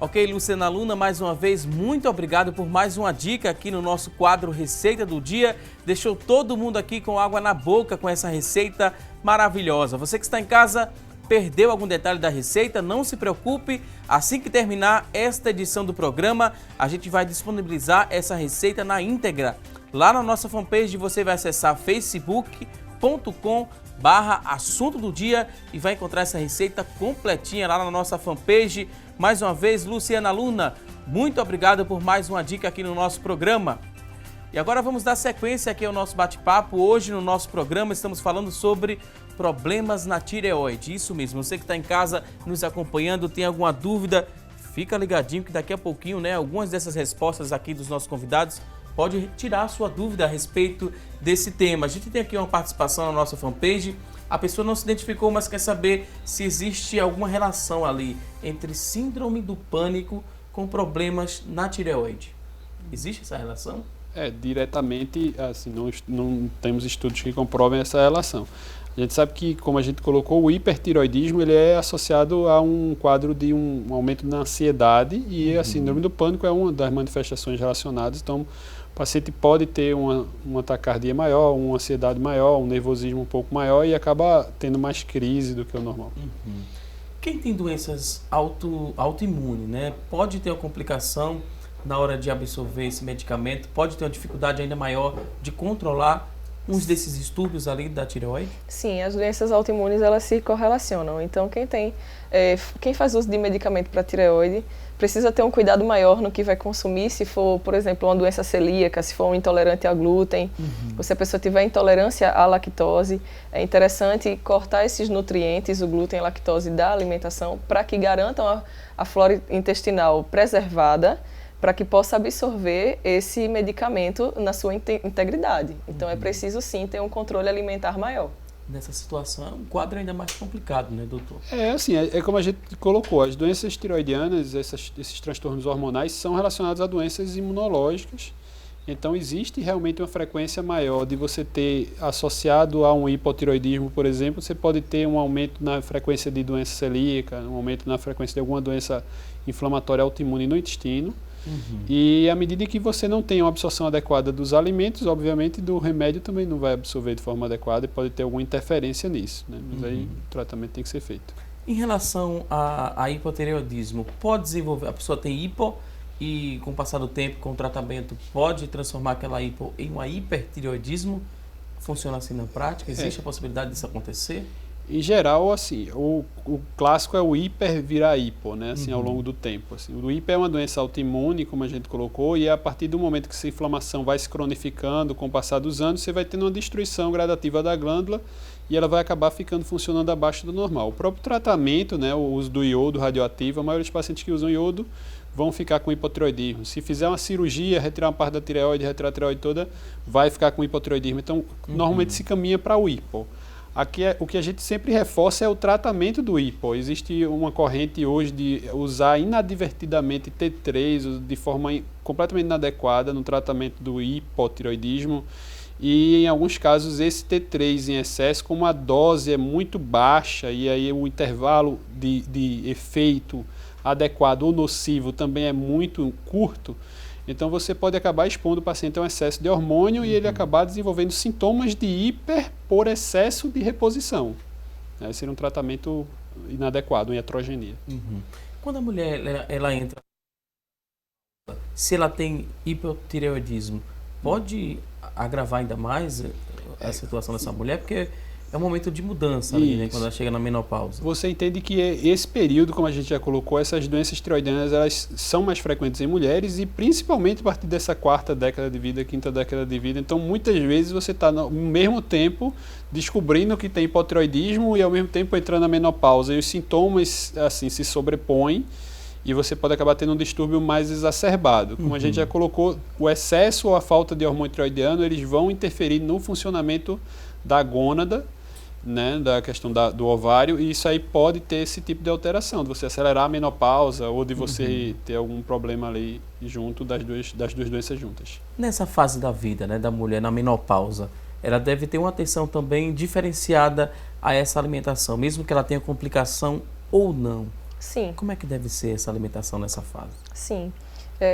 Ok, Luciana Luna, mais uma vez, muito obrigado por mais uma dica aqui no nosso quadro Receita do Dia. Deixou todo mundo aqui com água na boca com essa receita maravilhosa. Você que está em casa, perdeu algum detalhe da receita? Não se preocupe, assim que terminar esta edição do programa, a gente vai disponibilizar essa receita na íntegra. Lá na nossa fanpage você vai acessar facebook.com/assunto do dia e vai encontrar essa receita completinha lá na nossa fanpage. Mais uma vez, Luciana Luna, muito obrigado por mais uma dica aqui no nosso programa. E agora vamos dar sequência aqui ao nosso bate-papo. Hoje no nosso programa estamos falando sobre problemas na tireoide. Isso mesmo, você que está em casa nos acompanhando, tem alguma dúvida, fica ligadinho que daqui a pouquinho, algumas dessas respostas aqui dos nossos convidados pode tirar a sua dúvida a respeito desse tema. A gente tem aqui uma participação na nossa fanpage. A pessoa não se identificou, mas quer saber se existe alguma relação ali entre síndrome do pânico com problemas na tireoide. Existe essa relação?
Diretamente, assim, não temos estudos que comprovem essa relação. A gente sabe que, como a gente colocou, o hipertireoidismo ele é associado a um quadro de um aumento na ansiedade e a síndrome do pânico é uma das manifestações relacionadas. Então, o paciente pode ter uma taquicardia maior, uma ansiedade maior, um nervosismo um pouco maior e acaba tendo mais crise do que o normal.
Quem tem doenças autoimunes, pode ter uma complicação na hora de absorver esse medicamento, pode ter uma dificuldade ainda maior de controlar uns desses distúrbios ali da tireoide?
Sim, as doenças autoimunes elas se correlacionam. Então, quem faz uso de medicamento para tireoide precisa ter um cuidado maior no que vai consumir. Se for, por exemplo, uma doença celíaca, se for um intolerante a glúten, ou se a pessoa tiver intolerância à lactose, é interessante cortar esses nutrientes, o glúten e a lactose da alimentação, para que garantam a flora intestinal preservada, para que possa absorver esse medicamento na sua integridade. Então é preciso sim ter um controle alimentar maior.
Nessa situação, um quadro ainda mais complicado, doutor?
É como a gente colocou, as doenças tireoidianas, esses transtornos hormonais são relacionados a doenças imunológicas. Então existe realmente uma frequência maior de você ter associado a um hipotireoidismo, por exemplo, você pode ter um aumento na frequência de doença celíaca, um aumento na frequência de alguma doença inflamatória autoimune no intestino. E à medida que você não tem uma absorção adequada dos alimentos, obviamente do remédio também não vai absorver de forma adequada e pode ter alguma interferência nisso, mas aí o tratamento tem que ser feito.
Em relação a hipotireoidismo, pode desenvolver, a pessoa tem hipo e com o passar do tempo, com o tratamento, pode transformar aquela hipo em um hipertireoidismo? Funciona assim na prática? Existe a possibilidade disso acontecer?
Em geral, assim, o clássico é o hiper virar hipo, né, assim, ao longo do tempo. Assim. O hiper é uma doença autoimune, como a gente colocou, e a partir do momento que essa inflamação vai se cronificando com o passar dos anos, você vai tendo uma destruição gradativa da glândula e ela vai acabar funcionando abaixo do normal. O próprio tratamento, né, o uso do iodo radioativo, a maioria dos pacientes que usam iodo vão ficar com hipotireoidismo. Se fizer uma cirurgia, retirar uma parte da tireoide, retirar a tireoide toda, vai ficar com hipotireoidismo. Então, normalmente se caminha para o hipo. Aqui o que a gente sempre reforça é o tratamento do hipo. Existe uma corrente hoje de usar inadvertidamente T3 de forma completamente inadequada no tratamento do hipotireoidismo. E em alguns casos esse T3 em excesso, como a dose é muito baixa e aí o intervalo de efeito adequado ou nocivo também é muito curto, então você pode acabar expondo o paciente a um excesso de hormônio e ele acabar desenvolvendo sintomas de hiper por excesso de reposição. Esse seria um tratamento inadequado, uma iatrogenia.
Quando a mulher ela entra, se ela tem hipotireoidismo, pode agravar ainda mais a situação dessa mulher? Porque é um momento de mudança ali, né, quando ela chega na menopausa. Você entende que esse período, como a gente já colocou, essas doenças tireoidianas elas são mais frequentes em mulheres e principalmente a partir dessa quarta década de vida, quinta década de vida. Então, muitas vezes você está no mesmo tempo descobrindo que tem hipotireoidismo e ao mesmo tempo entrando na menopausa. E os sintomas assim se sobrepõem e você pode acabar tendo um distúrbio mais exacerbado. Como a gente já colocou, o excesso ou a falta de hormônio tireoidiano, eles vão interferir no funcionamento da gônada, né, da questão do ovário, e isso aí pode ter esse tipo de alteração, de você acelerar a menopausa ou de você ter algum problema ali junto das duas doenças juntas. Nessa fase da vida, né, da mulher na menopausa, ela deve ter uma atenção também diferenciada a essa alimentação, mesmo que ela tenha complicação ou não.
Sim.
Como é que deve ser essa alimentação nessa fase?
Sim.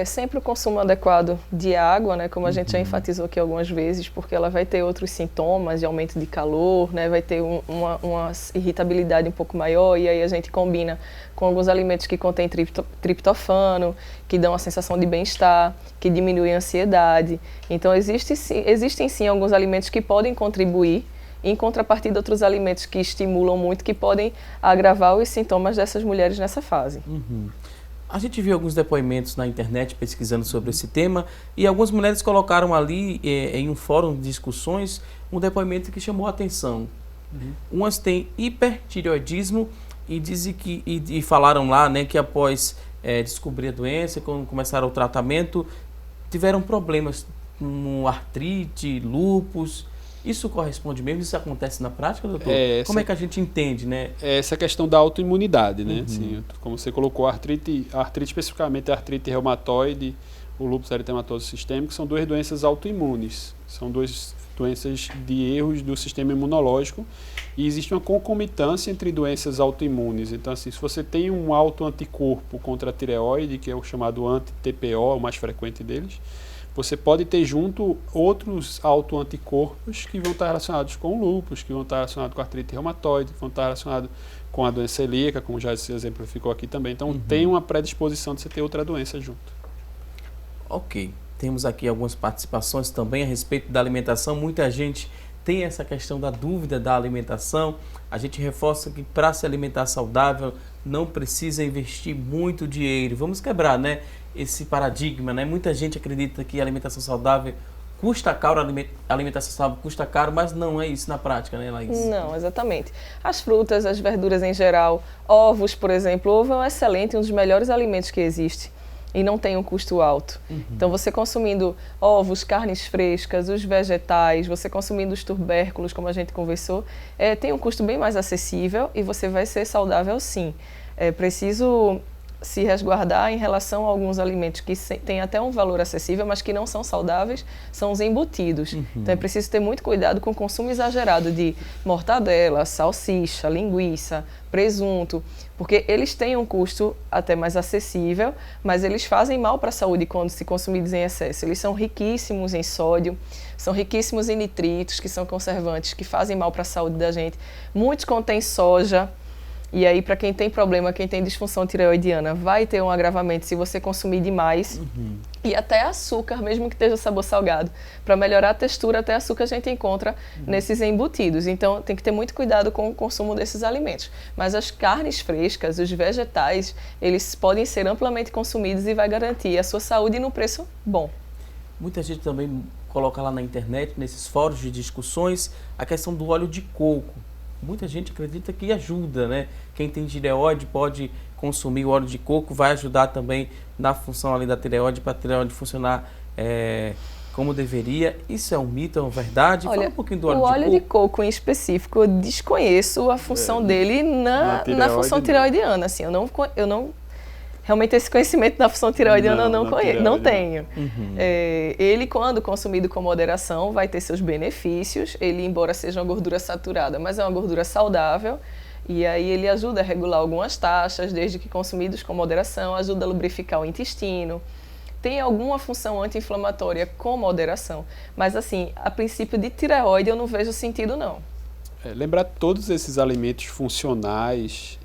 Sempre o consumo adequado de água, né, como a gente já enfatizou aqui algumas vezes, porque ela vai ter outros sintomas de aumento de calor, né, vai ter uma irritabilidade um pouco maior, e aí a gente combina com alguns alimentos que contêm triptofano, que dão a sensação de bem-estar, que diminuem a ansiedade. Então existem sim alguns alimentos que podem contribuir, em contrapartida de outros alimentos que estimulam muito, que podem agravar os sintomas dessas mulheres nessa fase.
A gente viu alguns depoimentos na internet pesquisando sobre esse tema e algumas mulheres colocaram ali em um fórum de discussões um depoimento que chamou a atenção. Umas têm hipertireoidismo e dizem e falaram lá, né, que após descobrir a doença, quando começaram o tratamento, tiveram problemas como artrite, lúpus. Isso corresponde mesmo? Isso acontece na prática, doutor? Como é que a gente entende, né? Essa questão da autoimunidade, né? Assim, como você colocou, a artrite especificamente a artrite reumatoide, o lúpus eritematoso sistêmico, são duas doenças autoimunes. São duas doenças de erros do sistema imunológico e existe uma concomitância entre doenças autoimunes. Então, assim, se você tem um autoanticorpo contra a tireoide, que é o chamado anti-TPO, o mais frequente deles, você pode ter junto outros autoanticorpos que vão estar relacionados com o lúpus, que vão estar relacionados com a artrite reumatoide, que vão estar relacionados com a doença celíaca, como já se exemplificou aqui também. Então, tem uma predisposição de você ter outra doença junto. Ok. Temos aqui algumas participações também a respeito da alimentação. Muita gente tem essa questão da dúvida da alimentação. A gente reforça que para se alimentar saudável não precisa investir muito dinheiro. Vamos quebrar, né, esse paradigma, né? Muita gente acredita que a alimentação saudável custa caro, a alimentação saudável custa caro, mas não é isso na prática, né, Laís?
Não, exatamente. As frutas, as verduras em geral, ovos, por exemplo, ovo é um excelente, um dos melhores alimentos que existe e não tem um custo alto. Então, você consumindo ovos, carnes frescas, os vegetais, você consumindo os tubérculos, como a gente conversou, tem um custo bem mais acessível e você vai ser saudável sim. É preciso se resguardar em relação a alguns alimentos que têm até um valor acessível, mas que não são saudáveis, são os embutidos. Então é preciso ter muito cuidado com o consumo exagerado de mortadela, salsicha, linguiça, presunto, porque eles têm um custo até mais acessível, mas eles fazem mal para a saúde quando se consumidos em excesso. Eles são riquíssimos em sódio, são riquíssimos em nitritos, que são conservantes, que fazem mal para a saúde da gente. Muitos contêm soja. E aí, para quem tem problema, quem tem disfunção tireoidiana, vai ter um agravamento se você consumir demais. E até açúcar, mesmo que esteja sabor salgado. Para melhorar a textura, até açúcar a gente encontra nesses embutidos. Então, tem que ter muito cuidado com o consumo desses alimentos. Mas as carnes frescas, os vegetais, eles podem ser amplamente consumidos e vai garantir a sua saúde no preço bom.
Muita gente também coloca lá na internet, nesses fóruns de discussões, a questão do óleo de coco. Muita gente acredita que ajuda, né? Quem tem tireoide pode consumir o óleo de coco, vai ajudar também na função ali da tireoide, para a tireoide funcionar como deveria. Isso é um mito, é uma verdade?
Olha,
fala um pouquinho do óleo de
coco. O
coco.
óleo de coco em específico, eu desconheço a função dele na função tireoidiana. Assim, eu não realmente esse conhecimento da função tireoidiana eu não tenho. Ele, quando consumido com moderação, vai ter seus benefícios. Ele, embora seja uma gordura saturada, mas é uma gordura saudável. E aí ele ajuda a regular algumas taxas, desde que consumidos com moderação, ajuda a lubrificar o intestino. Tem alguma função anti-inflamatória com moderação. Mas assim, a princípio de tireoide eu não vejo sentido não.
Lembrar todos esses alimentos funcionais,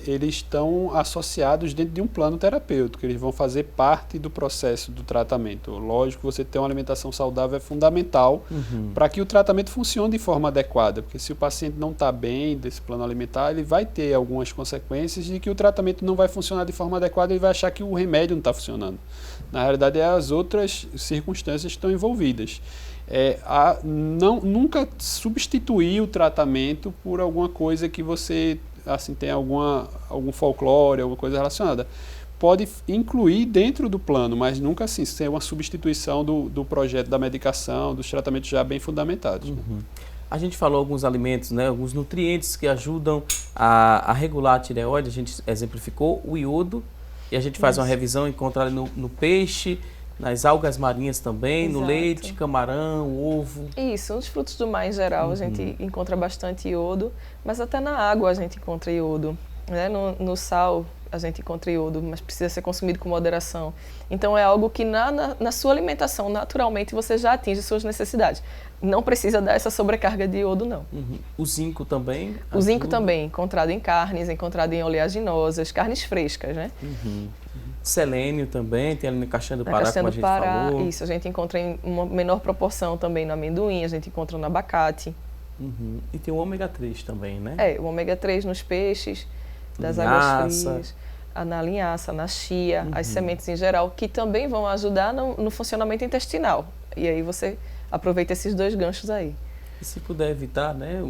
eles estão associados dentro de um plano terapêutico, eles vão fazer parte do processo do tratamento. Lógico, você ter uma alimentação saudável é fundamental para que o tratamento funcione de forma adequada, porque se o paciente não está bem desse plano alimentar, ele vai ter algumas consequências de que o tratamento não vai funcionar de forma adequada, ele vai achar que o remédio não está funcionando. Na realidade, as outras circunstâncias estão envolvidas. Nunca substituir o tratamento por alguma coisa que você assim, tem algum folclore, alguma coisa relacionada. Pode incluir dentro do plano, mas nunca assim, ser uma substituição do projeto da medicação, dos tratamentos já bem fundamentados. Né?
A gente falou alguns alimentos, né, alguns nutrientes que ajudam a regular a tireoide, a gente exemplificou o iodo, e a gente faz uma revisão, encontra ali no peixe, nas algas marinhas também,
Exato.
no leite, camarão, ovo.
Isso, nos frutos do mar em geral a gente encontra bastante iodo, mas até na água a gente encontra iodo. Né? No sal a gente encontra iodo, mas precisa ser consumido com moderação. Então é algo que na sua alimentação, naturalmente, você já atinge suas necessidades. Não precisa dar essa sobrecarga de iodo, não.
O zinco também?
O zinco também, encontrado em carnes, encontrado em oleaginosas, carnes frescas, né?
Selênio também, tem ali na castanha do Pará, como a gente falou.
Isso, a gente encontra em uma menor proporção também no amendoim, a gente encontra no abacate.
E tem o ômega 3 também, né?
O ômega 3 nos peixes, das águas frias, na linhaça, na chia, as sementes em geral, que também vão ajudar no funcionamento intestinal. E aí você aproveita esses dois ganchos aí.
E se puder evitar, né,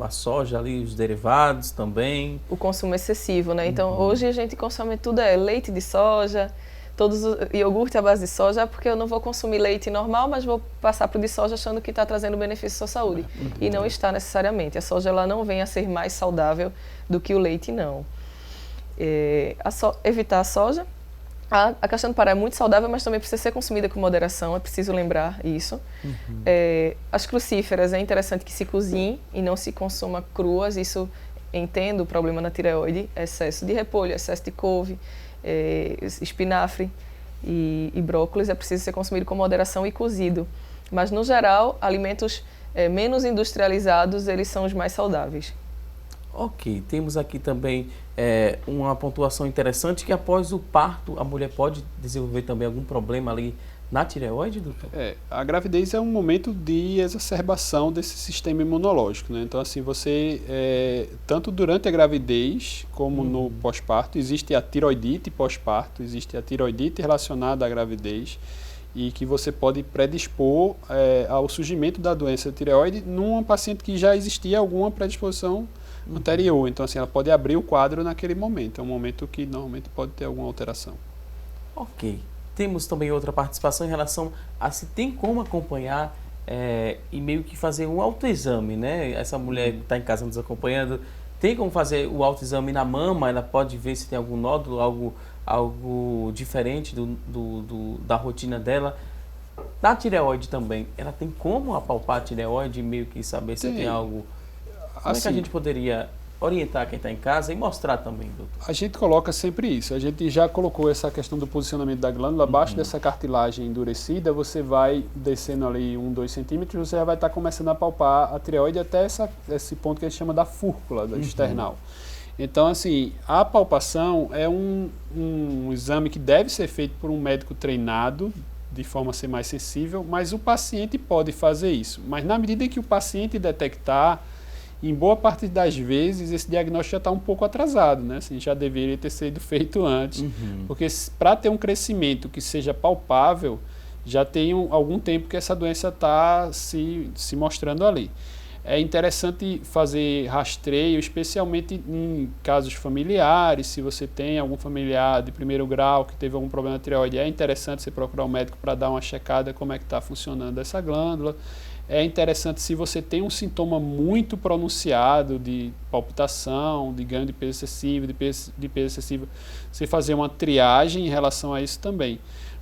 a soja ali, os derivados também.
O consumo excessivo, né? Então, hoje a gente consome tudo, leite de soja, todos iogurte à base de soja, porque eu não vou consumir leite normal, mas vou passar para o de soja achando que está trazendo benefício à sua saúde. E não está necessariamente. A soja ela não vem a ser mais saudável do que o leite, não. Evitar a soja. A castanha do Pará é muito saudável, mas também precisa ser consumida com moderação, é preciso lembrar isso. As crucíferas, é interessante que se cozinhe e não se consuma cruas, isso entendo o problema na tireoide, excesso de repolho, excesso de couve, espinafre e brócolis, é preciso ser consumido com moderação e cozido. Mas, no geral, alimentos menos industrializados, eles são os mais saudáveis.
Ok, temos aqui também uma pontuação interessante que após o parto a mulher pode desenvolver também algum problema ali na tireoide, doutor?
A gravidez é um momento de exacerbação desse sistema imunológico, né? Então assim, você, tanto durante a gravidez como no pós-parto, existe a tiroidite pós-parto, existe a tiroidite relacionada à gravidez, e que você pode predispor ao surgimento da doença tireoide numa paciente que já existia alguma predisposição anterior. Então, assim, ela pode abrir o quadro naquele momento. É um momento que normalmente pode ter alguma alteração.
Ok. Temos também outra participação em relação a se tem como acompanhar e meio que fazer um autoexame, né? Essa mulher que está em casa nos acompanhando, tem como fazer o autoexame na mama? Ela pode ver se tem algum nódulo, algo diferente da rotina dela. Da tireoide também, ela tem como apalpar a tireoide e meio que saber se tem algo... Como é que a gente poderia orientar quem está em casa e mostrar também, doutor?
A gente coloca sempre isso. A gente já colocou essa questão do posicionamento da glândula. Abaixo dessa cartilagem endurecida, você vai descendo ali 2 centímetros, você já vai estar começando a palpar a tireoide até esse ponto que a gente chama da fúrcula da external. Então, assim, a palpação é um exame que deve ser feito por um médico treinado, de forma a ser mais sensível, mas o paciente pode fazer isso. Mas na medida em que o paciente detectar, em boa parte das vezes, esse diagnóstico já está um pouco atrasado, né? Assim, já deveria ter sido feito antes. Porque para ter um crescimento que seja palpável, já tem algum tempo que essa doença está se mostrando ali. É interessante fazer rastreio, especialmente em casos familiares. Se você tem algum familiar de primeiro grau que teve algum problema na tireoide, é interessante você procurar um médico para dar uma checada como é que está funcionando essa glândula. É interessante, se você tem um sintoma muito pronunciado de palpitação, de ganho de peso excessivo, de peso excessivo, você fazer uma triagem em relação a isso também.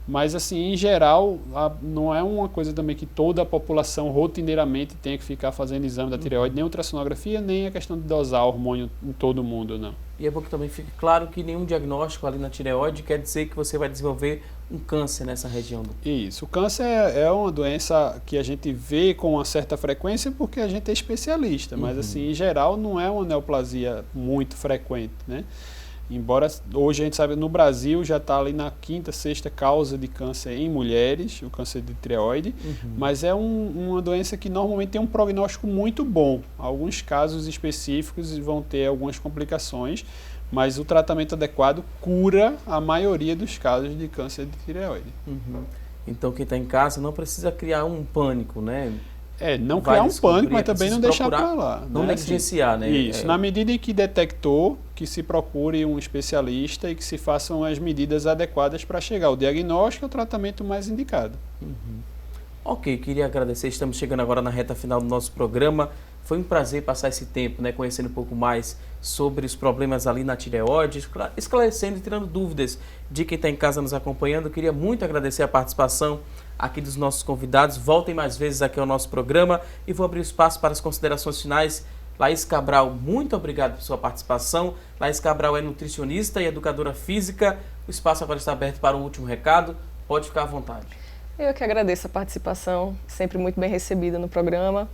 Mas, assim, em geral, não é uma coisa também que toda a população rotineiramente tenha que ficar fazendo exame da tireoide, nem ultrassonografia, nem a questão de dosar hormônio em todo mundo, não.
E é bom que também fique claro que nenhum diagnóstico ali na tireoide quer dizer que você vai desenvolver um câncer nessa região.
Isso. O câncer é uma doença que a gente vê com uma certa frequência porque a gente é especialista, mas, assim, em geral, não é uma neoplasia muito frequente, né? Embora hoje a gente sabe, no Brasil já está ali na 5ª, 6ª causa de câncer em mulheres, o câncer de tireoide, mas é uma doença que normalmente tem um prognóstico muito bom. Alguns casos específicos vão ter algumas complicações, mas o tratamento adequado cura a maioria dos casos de câncer de tireoide.
Então quem está em casa não precisa criar um pânico, né?
Não criar um pânico, mas também não deixar para lá.
Não negligenciar, né?
Isso, na medida em que detectou, que se procure um especialista e que se façam as medidas adequadas para chegar ao diagnóstico e ao tratamento mais indicado.
Ok, queria agradecer, estamos chegando agora na reta final do nosso programa. Foi um prazer passar esse tempo, né, conhecendo um pouco mais sobre os problemas ali na tireoide, esclarecendo e tirando dúvidas de quem está em casa nos acompanhando. Queria muito agradecer a participação aqui dos nossos convidados. Voltem mais vezes aqui ao nosso programa e vou abrir o espaço para as considerações finais. Laís Cabral, muito obrigado por sua participação. Laís Cabral é nutricionista e educadora física. O espaço agora está aberto para um último recado. Pode ficar à vontade.
Eu que agradeço a participação, sempre muito bem recebida no programa.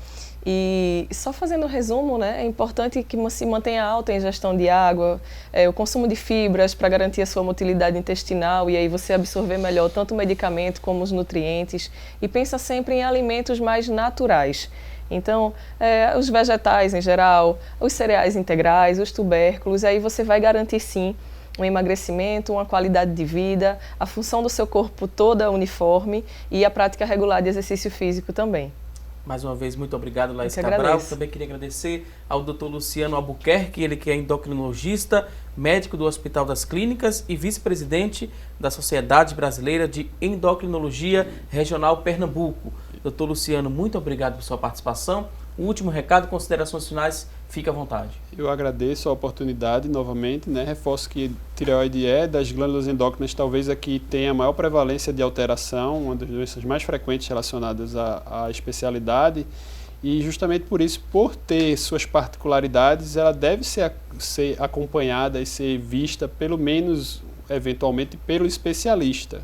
E só fazendo um resumo, né, é importante que se mantenha alta a ingestão de água, o consumo de fibras para garantir a sua motilidade intestinal e aí você absorver melhor tanto o medicamento como os nutrientes. E pensa sempre em alimentos mais naturais. Então, os vegetais em geral, os cereais integrais, os tubérculos, aí você vai garantir sim um emagrecimento, uma qualidade de vida, a função do seu corpo toda uniforme e a prática regular de exercício físico também.
Mais uma vez, muito obrigado, Laís Cabral. Também queria agradecer ao Dr. Luciano Albuquerque, ele que é endocrinologista, médico do Hospital das Clínicas e vice-presidente da Sociedade Brasileira de Endocrinologia Regional Pernambuco. Dr. Luciano, muito obrigado por sua participação. O último recado, considerações finais, fique à vontade.
Eu agradeço a oportunidade novamente, né? Reforço que tireoide é das glândulas endócrinas talvez a que tem a maior prevalência de alteração, uma das doenças mais frequentes relacionadas à especialidade, e justamente por isso, por ter suas particularidades, ela deve ser acompanhada e ser vista pelo menos, eventualmente, pelo especialista.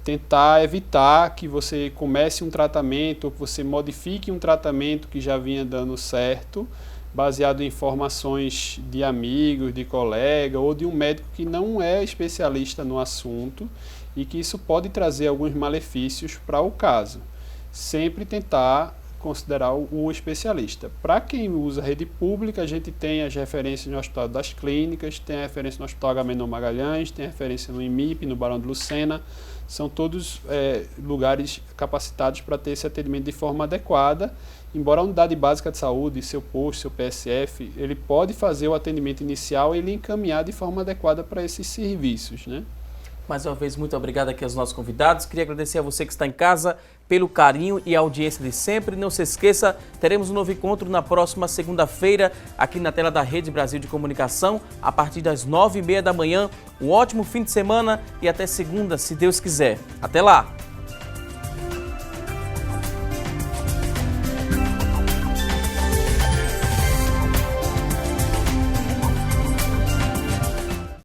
Tentar evitar que você comece um tratamento ou que você modifique um tratamento que já vinha dando certo, baseado em informações de amigos, de colega ou de um médico que não é especialista no assunto e que isso pode trazer alguns malefícios para o caso. Sempre tentar considerar o especialista. Para quem usa rede pública, a gente tem as referências no Hospital das Clínicas, tem a referência no Hospital Agamenon Magalhães, tem a referência no IMIP, no Barão de Lucena. São todos lugares capacitados para ter esse atendimento de forma adequada. Embora a unidade básica de saúde, seu posto, seu PSF, ele pode fazer o atendimento inicial e ele encaminhar de forma adequada para esses serviços, né?
Mais uma vez, muito obrigado aqui aos nossos convidados. Queria agradecer a você que está em casa pelo carinho e a audiência de sempre. Não se esqueça, teremos um novo encontro na próxima segunda-feira aqui na tela da Rede Brasil de Comunicação, a partir das 9h30 da manhã. Um ótimo fim de semana e até segunda, se Deus quiser. Até lá!